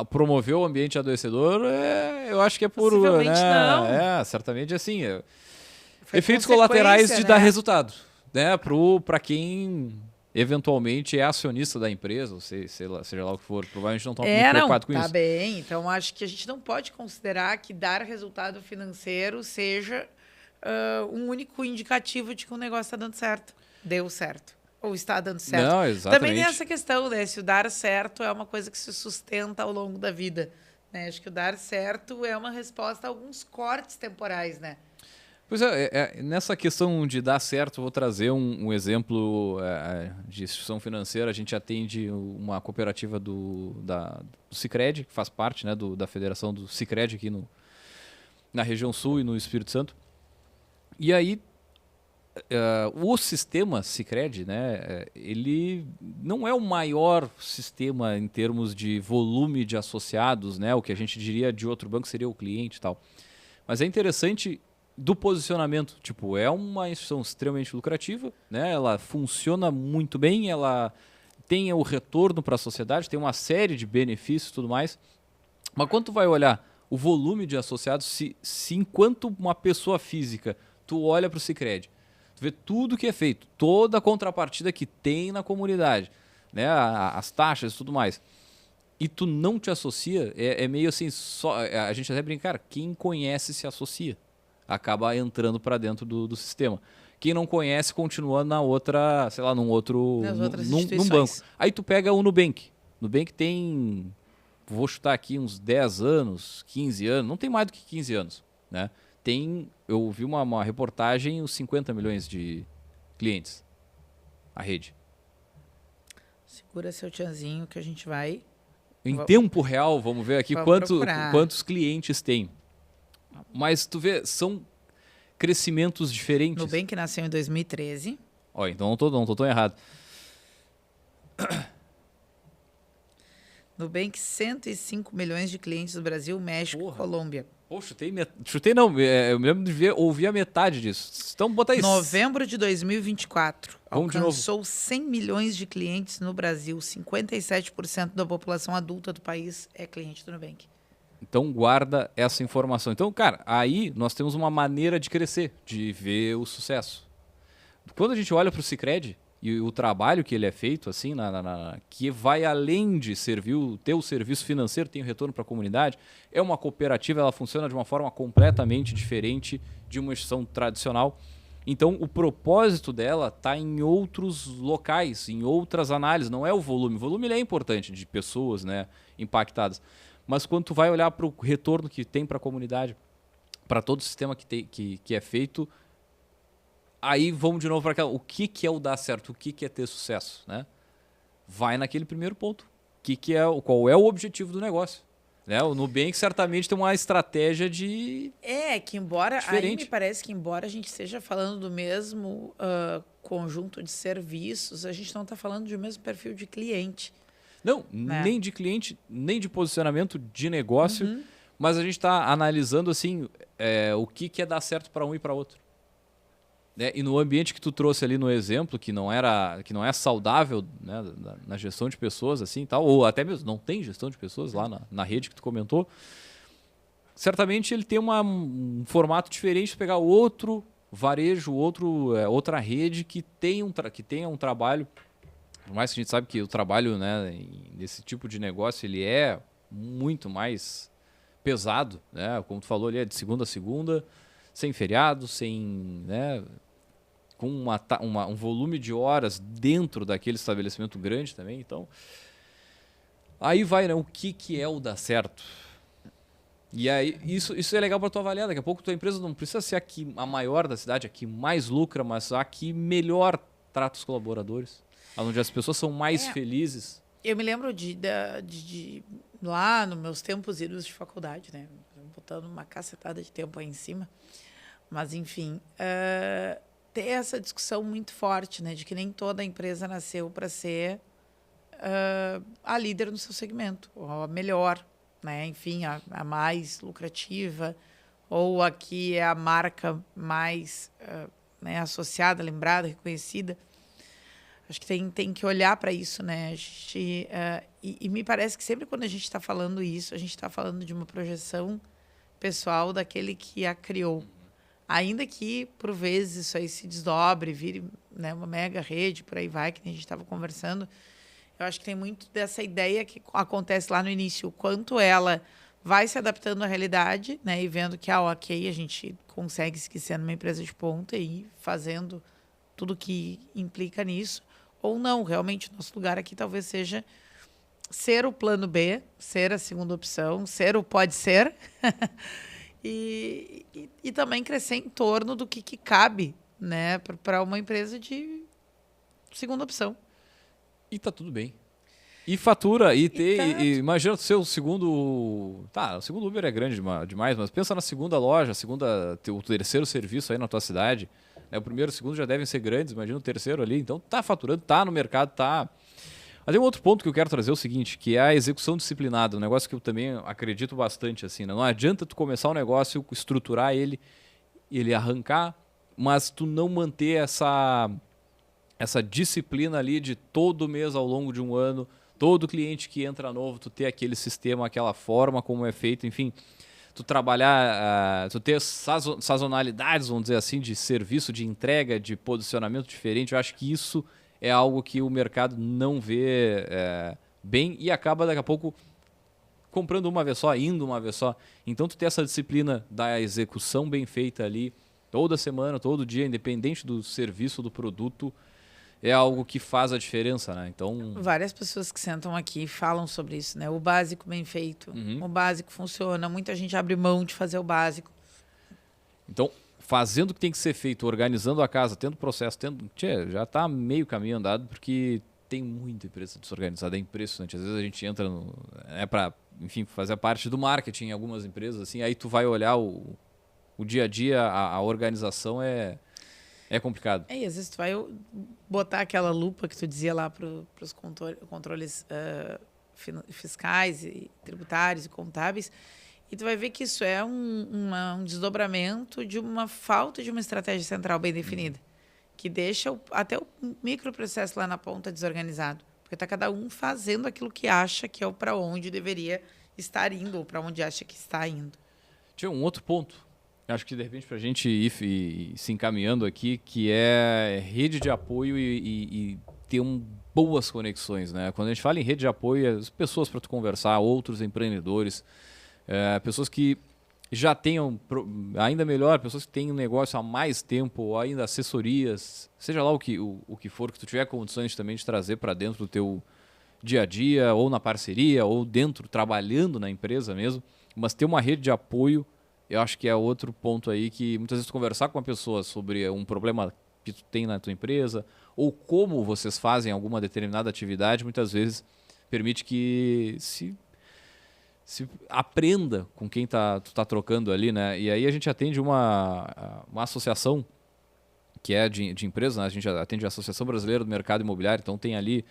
Promover o ambiente adoecedor, eu acho que é por... Possivelmente não. Certamente assim... Efeitos colaterais de dar resultado, né? Para quem eventualmente é acionista da empresa, ou seja lá o que for, provavelmente não está muito preocupado com isso. Tá bem. Então, acho que a gente não pode considerar que dar resultado financeiro seja um único indicativo de que o negócio está dando certo. Deu certo. Ou está dando certo. Não, exatamente. Também tem essa questão, né? Se o dar certo é uma coisa que se sustenta ao longo da vida. Né? Acho que o dar certo é uma resposta a alguns cortes temporais, né? Pois nessa questão de dar certo, vou trazer um exemplo de instituição financeira. A gente atende uma cooperativa do Sicredi, que faz parte, né, da federação do Sicredi aqui na região sul e no Espírito Santo. E aí, o sistema Sicredi, né, ele não é o maior sistema em termos de volume de associados, né, o que a gente diria de outro banco seria o cliente e tal. Mas é interessante... do posicionamento, tipo, é uma instituição extremamente lucrativa, né? Ela funciona muito bem, ela tem o retorno para a sociedade, tem uma série de benefícios e tudo mais. Mas quando tu vai olhar o volume de associados, se enquanto uma pessoa física, tu olha para o Sicredi, tu vê tudo que é feito, toda a contrapartida que tem na comunidade, né? As taxas e tudo mais, e tu não te associa, é meio assim, a gente até brinca, quem conhece se associa. Acaba entrando para dentro do sistema. Quem não conhece continua na outra, sei lá, num banco. Aí tu pega o Nubank. Nubank tem, vou chutar aqui, uns 10 anos, 15 anos, não tem mais do que 15 anos. Né? Eu vi uma reportagem, uns 50 milhões de clientes, a rede. Segura seu tchanzinho que a gente vai... Em tempo real, vamos ver aqui quantos clientes tem. Mas tu vê, são crescimentos diferentes. Nubank nasceu em 2013. Então não tô tão errado. Nubank, 105 milhões de clientes do Brasil, México, Colômbia. Pô, chutei não, eu me lembro de ouvir a metade disso. Então bota isso. Novembro de 2024, Vamos alcançou 100 milhões de clientes no Brasil. 57% da população adulta do país é cliente do Nubank. Então guarda essa informação. Então, cara, aí nós temos uma maneira de crescer, de ver o sucesso. Quando a gente olha para o Sicredi e o trabalho que ele é feito, assim, que vai além de servir o teu serviço financeiro, tem o retorno para a comunidade, é uma cooperativa, ela funciona de uma forma completamente diferente de uma instituição tradicional. Então, o propósito dela está em outros locais, em outras análises, não é o volume. O volume ele é importante, de pessoas, né, impactadas. Mas quando tu vai olhar para o retorno que tem para a comunidade, para todo o sistema que é feito, aí vamos de novo para aquela... O que é o dar certo? O que é ter sucesso? Né? Vai naquele primeiro ponto. Qual é o objetivo do negócio? Né? O Nubank certamente tem uma estratégia de... que embora... diferente. Aí me parece que embora a gente esteja falando do mesmo conjunto de serviços, a gente não está falando do mesmo perfil de cliente. Não, nem de cliente, nem de posicionamento de negócio, Mas a gente está analisando assim o que é dar certo para um e para outro. Né? E no ambiente que tu trouxe ali no exemplo, que não é saudável, né, na gestão de pessoas, assim, tal, ou até mesmo não tem gestão de pessoas lá na rede que tu comentou, certamente ele tem um formato diferente de pegar outro varejo, outra rede que tenha um trabalho. Por mais que a gente sabe que o trabalho, né, nesse tipo de negócio ele é muito mais pesado, né? Como tu falou ali, é de segunda a segunda, sem feriado, sem, né, com um volume de horas dentro daquele estabelecimento grande também. Então, aí vai, né, o que é o dar certo. E aí, isso é legal para tu avaliar. Daqui a pouco tua empresa não precisa ser a maior da cidade, a que mais lucra, mas a que melhor trata os colaboradores, onde as pessoas são mais felizes. Eu me lembro de lá nos meus tempos idos de faculdade, né? Botando uma cacetada de tempo aí em cima. Mas, enfim, ter essa discussão muito forte, né? De que nem toda empresa nasceu para ser a líder no seu segmento, ou a melhor, né? Enfim, a mais lucrativa, ou a que é a marca mais né, associada, lembrada, reconhecida. Acho que tem que olhar para isso, né? E me parece que sempre quando a gente está falando isso, a gente está falando de uma projeção pessoal daquele que a criou. Ainda que, por vezes, isso aí se desdobre, vire, né, uma mega rede, por aí vai, que a gente estava conversando. Eu acho que tem muito dessa ideia que acontece lá no início, o quanto ela vai se adaptando à realidade, né? E vendo que, ok, a gente consegue esquecer numa empresa de ponta e ir fazendo tudo que implica nisso. Ou não, realmente o nosso lugar aqui talvez seja ser o plano B, ser a segunda opção, ser o pode ser, e também crescer em torno do que cabe, né, para uma empresa de segunda opção. E tá tudo bem. E fatura, imagina o seu segundo... Tá, o segundo Uber é grande demais, mas pensa na segunda loja, o terceiro serviço aí na tua cidade. O primeiro e o segundo já devem ser grandes, imagina o terceiro ali. Então tá faturando, tá no mercado, tá. Mas tem um outro ponto que eu quero trazer, o seguinte, que é a execução disciplinada, um negócio que eu também acredito bastante, assim, né? Não adianta tu começar um negócio, estruturar ele arrancar, mas tu não manter essa disciplina ali de todo mês ao longo de um ano, todo cliente que entra novo, tu ter aquele sistema, aquela forma como é feito, enfim... Tu trabalhar, tu ter sazonalidades, vamos dizer assim, de serviço, de entrega, de posicionamento diferente, eu acho que isso é algo que o mercado não vê bem e acaba daqui a pouco comprando uma vez só, indo uma vez só. Então tu ter essa disciplina da execução bem feita ali, toda semana, todo dia, independente do serviço, do produto, é algo que faz a diferença, né? Então... Várias pessoas que sentam aqui falam sobre isso, né? O básico bem feito, o básico funciona, muita gente abre mão de fazer o básico. Então, fazendo o que tem que ser feito, organizando a casa, tendo processo, já está meio caminho andado, porque tem muita empresa desorganizada, é impressionante. Às vezes a gente entra para, enfim, fazer parte do marketing em algumas empresas, assim, aí tu vai olhar o dia a dia, a organização é complicado. E às vezes tu vai botar aquela lupa que tu dizia lá para os controles fiscais e tributários e contábeis, e tu vai ver que isso é um desdobramento de uma falta de uma estratégia central bem definida, que deixa até o microprocesso lá na ponta desorganizado, porque está cada um fazendo aquilo que acha que é para onde deveria estar indo ou para onde acha que está indo. Tinha um outro ponto. Acho que, de repente, para a gente ir se encaminhando aqui, que é rede de apoio e ter boas conexões, né? Quando a gente fala em rede de apoio, as pessoas para tu conversar, outros empreendedores, pessoas que já tenham, ainda melhor, pessoas que têm um negócio há mais tempo, ou ainda assessorias, seja lá o que for, que tu tiver condições também de trazer para dentro do teu dia a dia, ou na parceria, ou dentro, trabalhando na empresa mesmo, mas ter uma rede de apoio, eu acho que é outro ponto aí que muitas vezes tu conversar com uma pessoa sobre um problema que tu tem na tua empresa ou como vocês fazem alguma determinada atividade, muitas vezes permite que se aprenda com quem tu tá trocando ali, né? E aí a gente atende uma associação que é de empresas, né? A gente atende a Associação Brasileira do Mercado Imobiliário, então tem ali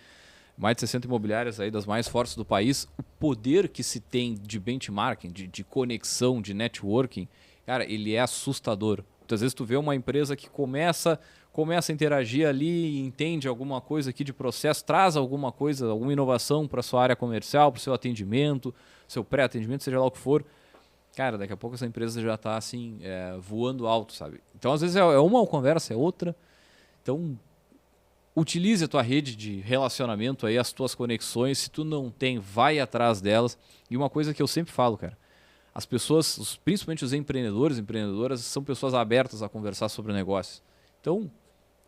mais de 60 imobiliárias aí das mais fortes do país, o poder que se tem de benchmarking, de conexão, de networking, cara, ele é assustador. Muitas vezes tu vê uma empresa que começa a interagir ali, entende alguma coisa aqui de processo, traz alguma coisa, alguma inovação para a sua área comercial, para o seu atendimento, seu pré-atendimento, seja lá o que for. Cara, daqui a pouco essa empresa já está assim, voando alto, sabe? Então, às vezes é uma conversa, é outra. Então, utilize a tua rede de relacionamento aí, as tuas conexões. Se tu não tem, vai atrás delas. E uma coisa que eu sempre falo, cara, as pessoas, principalmente os empreendedores e empreendedoras, são pessoas abertas a conversar sobre negócios. Então,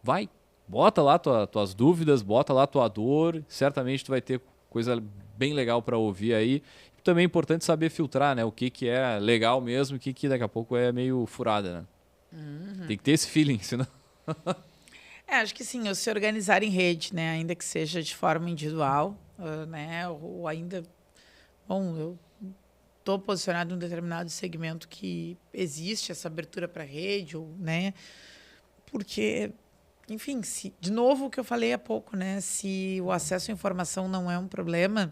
vai, bota lá tuas dúvidas, bota lá tua dor. Certamente tu vai ter coisa bem legal para ouvir aí. Também é importante saber filtrar, né? O que é legal mesmo e o que daqui a pouco é meio furada, né? Uhum. Tem que ter esse feeling, senão... Acho que sim, se organizar em rede, né? Ainda que seja de forma individual, né? Ou ainda... Bom, eu estou posicionado em um determinado segmento que existe essa abertura para rede, né? Porque, enfim, de novo o que eu falei há pouco, né? Se o acesso à informação não é um problema...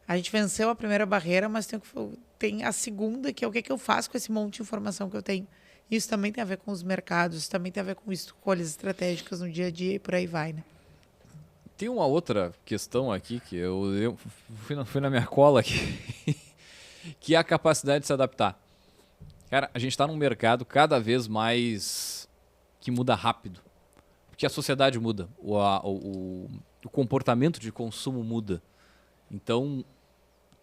A gente venceu a primeira barreira, mas tem a segunda, que é o que eu faço com esse monte de informação que eu tenho. Isso também tem a ver com os mercados, isso também tem a ver com escolhas estratégicas no dia a dia e por aí vai, né? Tem uma outra questão aqui que eu fui na minha cola aqui, que é a capacidade de se adaptar. Cara, a gente está num mercado cada vez mais que muda rápido, porque a sociedade muda, o comportamento de consumo muda. Então,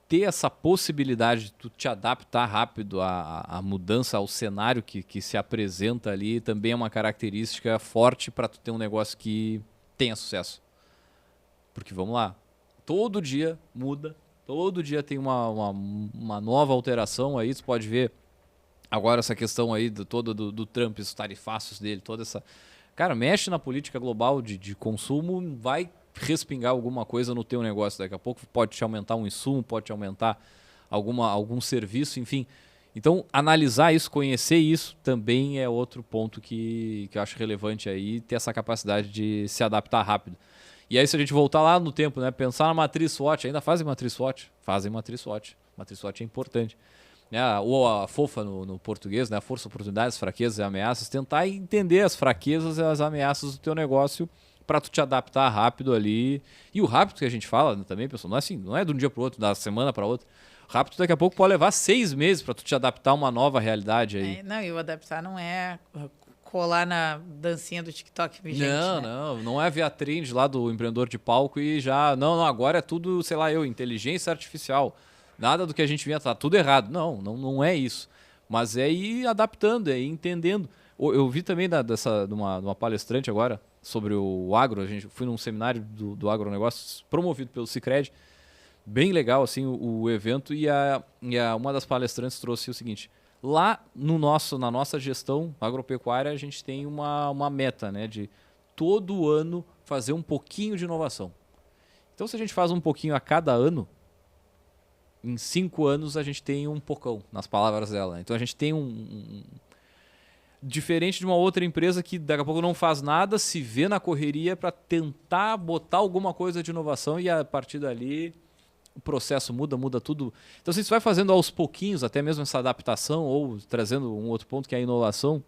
ter essa possibilidade de tu te adaptar rápido à mudança, ao cenário que se apresenta ali, também é uma característica forte para tu ter um negócio que tenha sucesso. Porque, vamos lá, todo dia muda, todo dia tem uma nova alteração aí, tu pode ver agora essa questão aí do Trump, os tarifaços dele, toda essa... Cara, mexe na política global de consumo, vai respingar alguma coisa no teu negócio. Daqui a pouco pode te aumentar um insumo, pode te aumentar algum serviço, enfim. Então, analisar isso, conhecer isso, também é outro ponto que eu acho relevante aí, ter essa capacidade de se adaptar rápido. E aí, se a gente voltar lá no tempo, né, pensar na matriz SWOT, ainda fazem matriz SWOT? Fazem matriz SWOT. Matriz SWOT é importante. Ou a FOFA no português, né, força, oportunidades, fraquezas e ameaças, tentar entender as fraquezas e as ameaças do teu negócio para tu te adaptar rápido ali. E o rápido que a gente fala, né, também, pessoal, não é assim, não é de um dia para o outro, da semana para outra. Rápido daqui a pouco pode levar 6 meses para tu te adaptar a uma nova realidade aí. Não, e o adaptar não é colar na dancinha do TikTok vigente, não é ver a trend lá do empreendedor de palco e já... Não, agora é tudo, sei lá, inteligência artificial. Nada do que a gente vinha, tá tudo errado. Não é isso. Mas é ir adaptando, é ir entendendo. Eu vi também de uma palestrante agora sobre o agro. A gente fui num seminário do agronegócio promovido pelo Sicredi. Bem legal assim o evento. E uma das palestrantes trouxe o seguinte: lá na nossa gestão agropecuária, a gente tem uma meta, né, de todo ano fazer um pouquinho de inovação. Então, se a gente faz um pouquinho a cada ano, em 5 anos a gente tem um pocão, nas palavras dela. Então a gente tem diferente de uma outra empresa que daqui a pouco não faz nada, se vê na correria para tentar botar alguma coisa de inovação e a partir dali o processo muda tudo. Então, se você vai fazendo aos pouquinhos, até mesmo essa adaptação ou trazendo um outro ponto que é a inovação,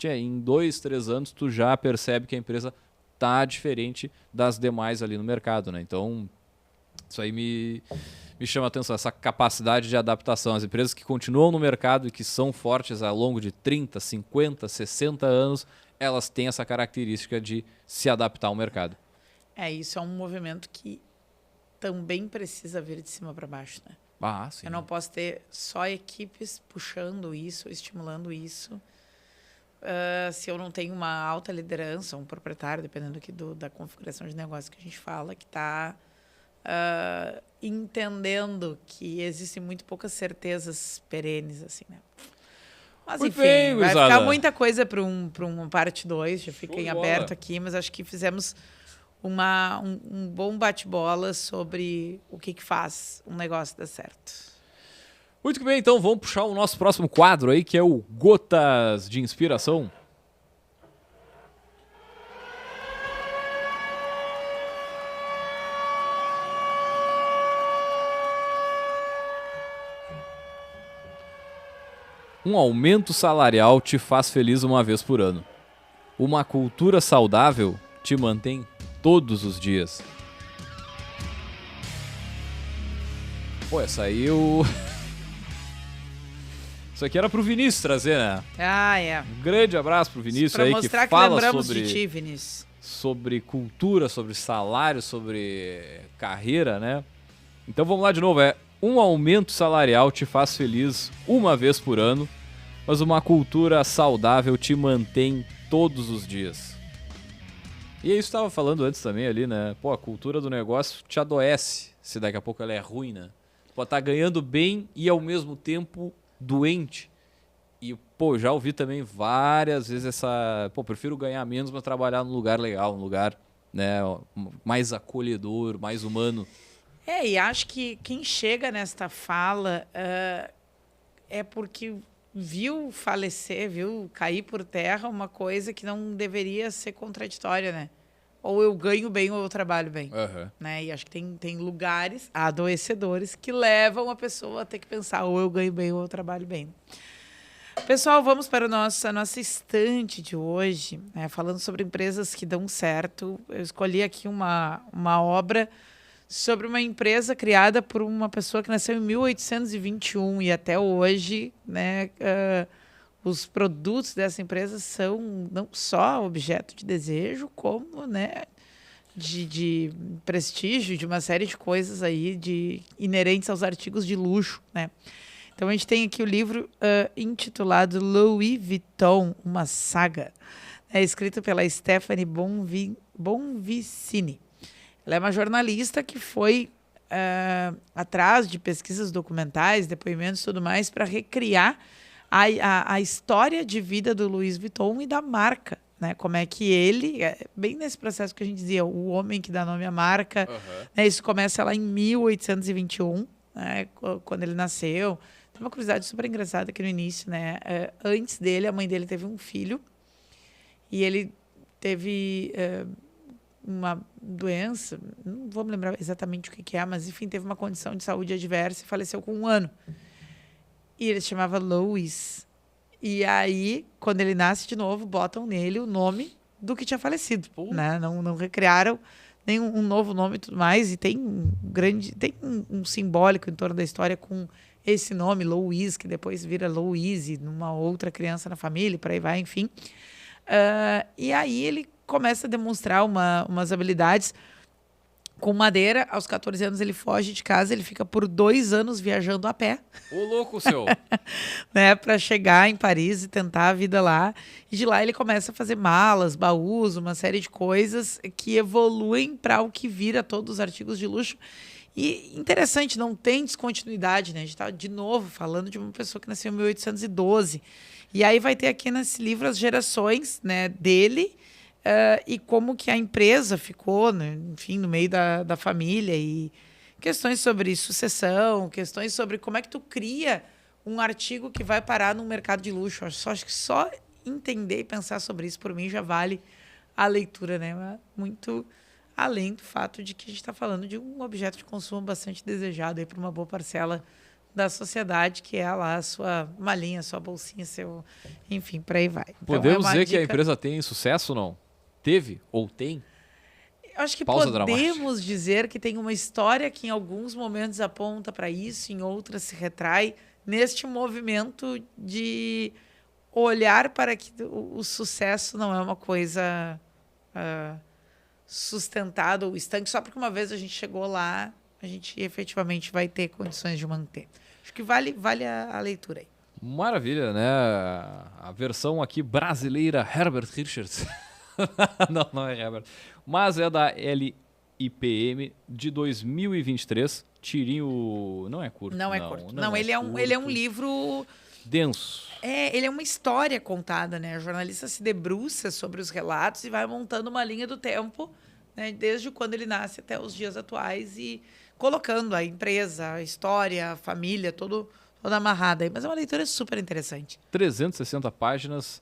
em 2, 3 anos tu já percebe que a empresa está diferente das demais ali no mercado, né? Então, isso aí me chama a atenção, essa capacidade de adaptação. As empresas que continuam no mercado e que são fortes ao longo de 30, 50, 60 anos, elas têm essa característica de se adaptar ao mercado. Isso é um movimento que também precisa vir de cima para baixo, né? Sim. Eu não posso ter só equipes puxando isso, estimulando isso, se eu não tenho uma alta liderança, um proprietário, dependendo aqui da configuração de negócio que a gente fala, que está entendendo que existem muito poucas certezas perenes, assim, né? Mas, muito enfim, bem, vai gurizada. ficar muita coisa para uma parte 2, já fica em aberto aqui, mas acho que fizemos um bom bate-bola sobre o que faz um negócio dar certo. Muito bem, então vamos puxar o nosso próximo quadro aí, que é o Gotas de Inspiração. Um aumento salarial te faz feliz uma vez por ano. Uma cultura saudável te mantém todos os dias. Pô, essa aí eu... Isso aqui era pro Vinícius trazer, né? Ah, é. Um grande abraço pro Vinícius Pra aí que mostrar que fala lembramos de ti, Vinícius. sobre cultura, sobre salário, sobre carreira, né? Então vamos lá de novo, um aumento salarial te faz feliz uma vez por ano, mas uma cultura saudável te mantém todos os dias. E é isso que eu estava falando antes também ali, né? Pô, a cultura do negócio te adoece se daqui a pouco ela é ruim, né? Pode estar ganhando bem e ao mesmo tempo doente. E, pô, já ouvi também várias vezes essa... Pô, prefiro ganhar menos, mas trabalhar num lugar legal, num lugar, né, mais acolhedor, mais humano. E acho que quem chega nesta fala é porque viu falecer, viu cair por terra uma coisa que não deveria ser contraditória, né? Ou eu ganho bem ou eu trabalho bem. Uhum. Né? E acho que tem lugares adoecedores que levam a pessoa a ter que pensar ou eu ganho bem ou eu trabalho bem. Pessoal, vamos para a nossa estante de hoje, né? Falando sobre empresas que dão certo. Eu escolhi aqui uma obra sobre uma empresa criada por uma pessoa que nasceu em 1821 e até hoje, né, os produtos dessa empresa são não só objeto de desejo, como, né, de prestígio, de uma série de coisas aí inerentes aos artigos de luxo, né? Então a gente tem aqui o livro intitulado Louis Vuitton, uma saga, escrito pela Stephanie Bonvicini. Ela é uma jornalista que foi atrás de pesquisas documentais, depoimentos e tudo mais, para recriar a história de vida do Louis Vuitton e da marca, né? Como é que ele, bem nesse processo que a gente dizia, o homem que dá nome à marca, né? Isso começa lá em 1821, né? Quando ele nasceu. Tem uma curiosidade super engraçada aqui no início, né? Antes dele, a mãe dele teve um filho e ele teve uma doença, não vou me lembrar exatamente o que é, mas enfim, teve uma condição de saúde adversa e faleceu com 1 ano. E ele se chamava Louis. E aí, quando ele nasce de novo, botam nele o nome do que tinha falecido, né? Não recriaram nenhum novo nome e tudo mais. E tem um simbólico em torno da história com esse nome, Louis, que depois vira Louise, numa outra criança na família, por aí vai, enfim. E aí ele começa a demonstrar umas habilidades com madeira. Aos 14 anos ele foge de casa, ele fica por 2 anos viajando a pé. Ô, louco, seu! Né, para chegar em Paris e tentar a vida lá. E de lá ele começa a fazer malas, baús, uma série de coisas que evoluem para o que vira todos os artigos de luxo. E interessante, não tem descontinuidade, né? A gente está, de novo, falando de uma pessoa que nasceu em 1812. E aí vai ter aqui nesse livro as gerações, né, dele, e como que a empresa ficou, né, enfim, no meio da família, e questões sobre sucessão, questões sobre como é que tu cria um artigo que vai parar num mercado de luxo. Acho que só entender e pensar sobre isso, por mim, já vale a leitura, né? Muito além do fato de que a gente está falando de um objeto de consumo bastante desejado para uma boa parcela da sociedade, que é lá a sua malinha, a sua bolsinha, enfim, por aí vai. Então, podemos dizer que a empresa tem sucesso ou não? Teve ou tem? Acho que Pausa podemos dramática. dizer que tem uma história que em alguns momentos aponta para isso, em outras se retrai, neste movimento de olhar para que o sucesso não é uma coisa sustentada ou estanque, só porque uma vez a gente chegou lá, a gente efetivamente vai ter condições de manter. Acho que vale a leitura aí. Maravilha, né? A versão aqui brasileira, Herbert Richards. não é Herbert. Mas é da LIPM de 2023. Tirinho não é curto. Não é curto. Não é ele curto. É um livro denso. Ele é uma história contada, né? A jornalista se debruça sobre os relatos e vai montando uma linha do tempo, né? Desde quando ele nasce até os dias atuais e colocando a empresa, a história, a família, toda amarrada aí. Mas é uma leitura super interessante. 360 páginas,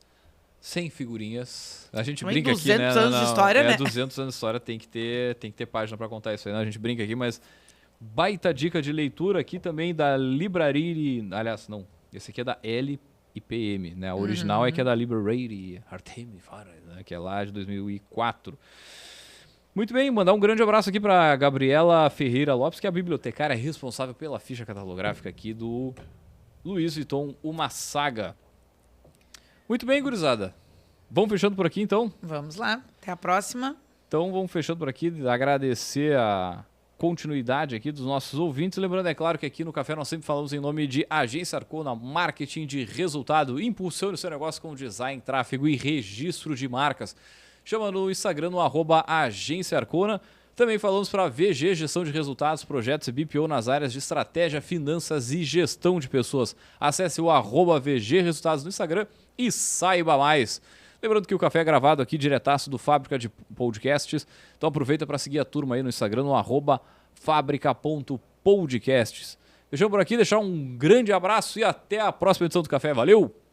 sem figurinhas. A gente brinca aqui, 200 anos de história, né? 200 anos de história, tem que ter página para contar isso aí, né? A gente brinca aqui, mas baita dica de leitura aqui também da Livraria... Aliás, não. Esse aqui é da IPM, né? A original é que é da Liberated Artemis, né? Que é lá de 2004. Muito bem, mandar um grande abraço aqui para Gabriela Ferreira Lopes, que é a bibliotecária responsável pela ficha catalográfica aqui do Louis Vuitton, uma saga. Muito bem, gurizada. Vamos fechando por aqui, então? Vamos lá. Até a próxima. Então, vamos fechando por aqui. Agradecer a continuidade aqui dos nossos ouvintes. Lembrando, é claro, que aqui no Café nós sempre falamos em nome de Agência Arcona, marketing de resultado. Impulsione o seu negócio com design, tráfego e registro de marcas. Chama no Instagram, no @Agência Arcona. Também falamos para VG, gestão de resultados, projetos e BPO nas áreas de estratégia, finanças e gestão de pessoas. Acesse o @VG Resultados no Instagram e saiba mais. Lembrando que o café é gravado aqui diretaço do Fábrica de Podcasts. Então aproveita para seguir a turma aí no Instagram, no @fabrica.podcasts. Fechamos por aqui, deixar um grande abraço e até a próxima edição do Café. Valeu!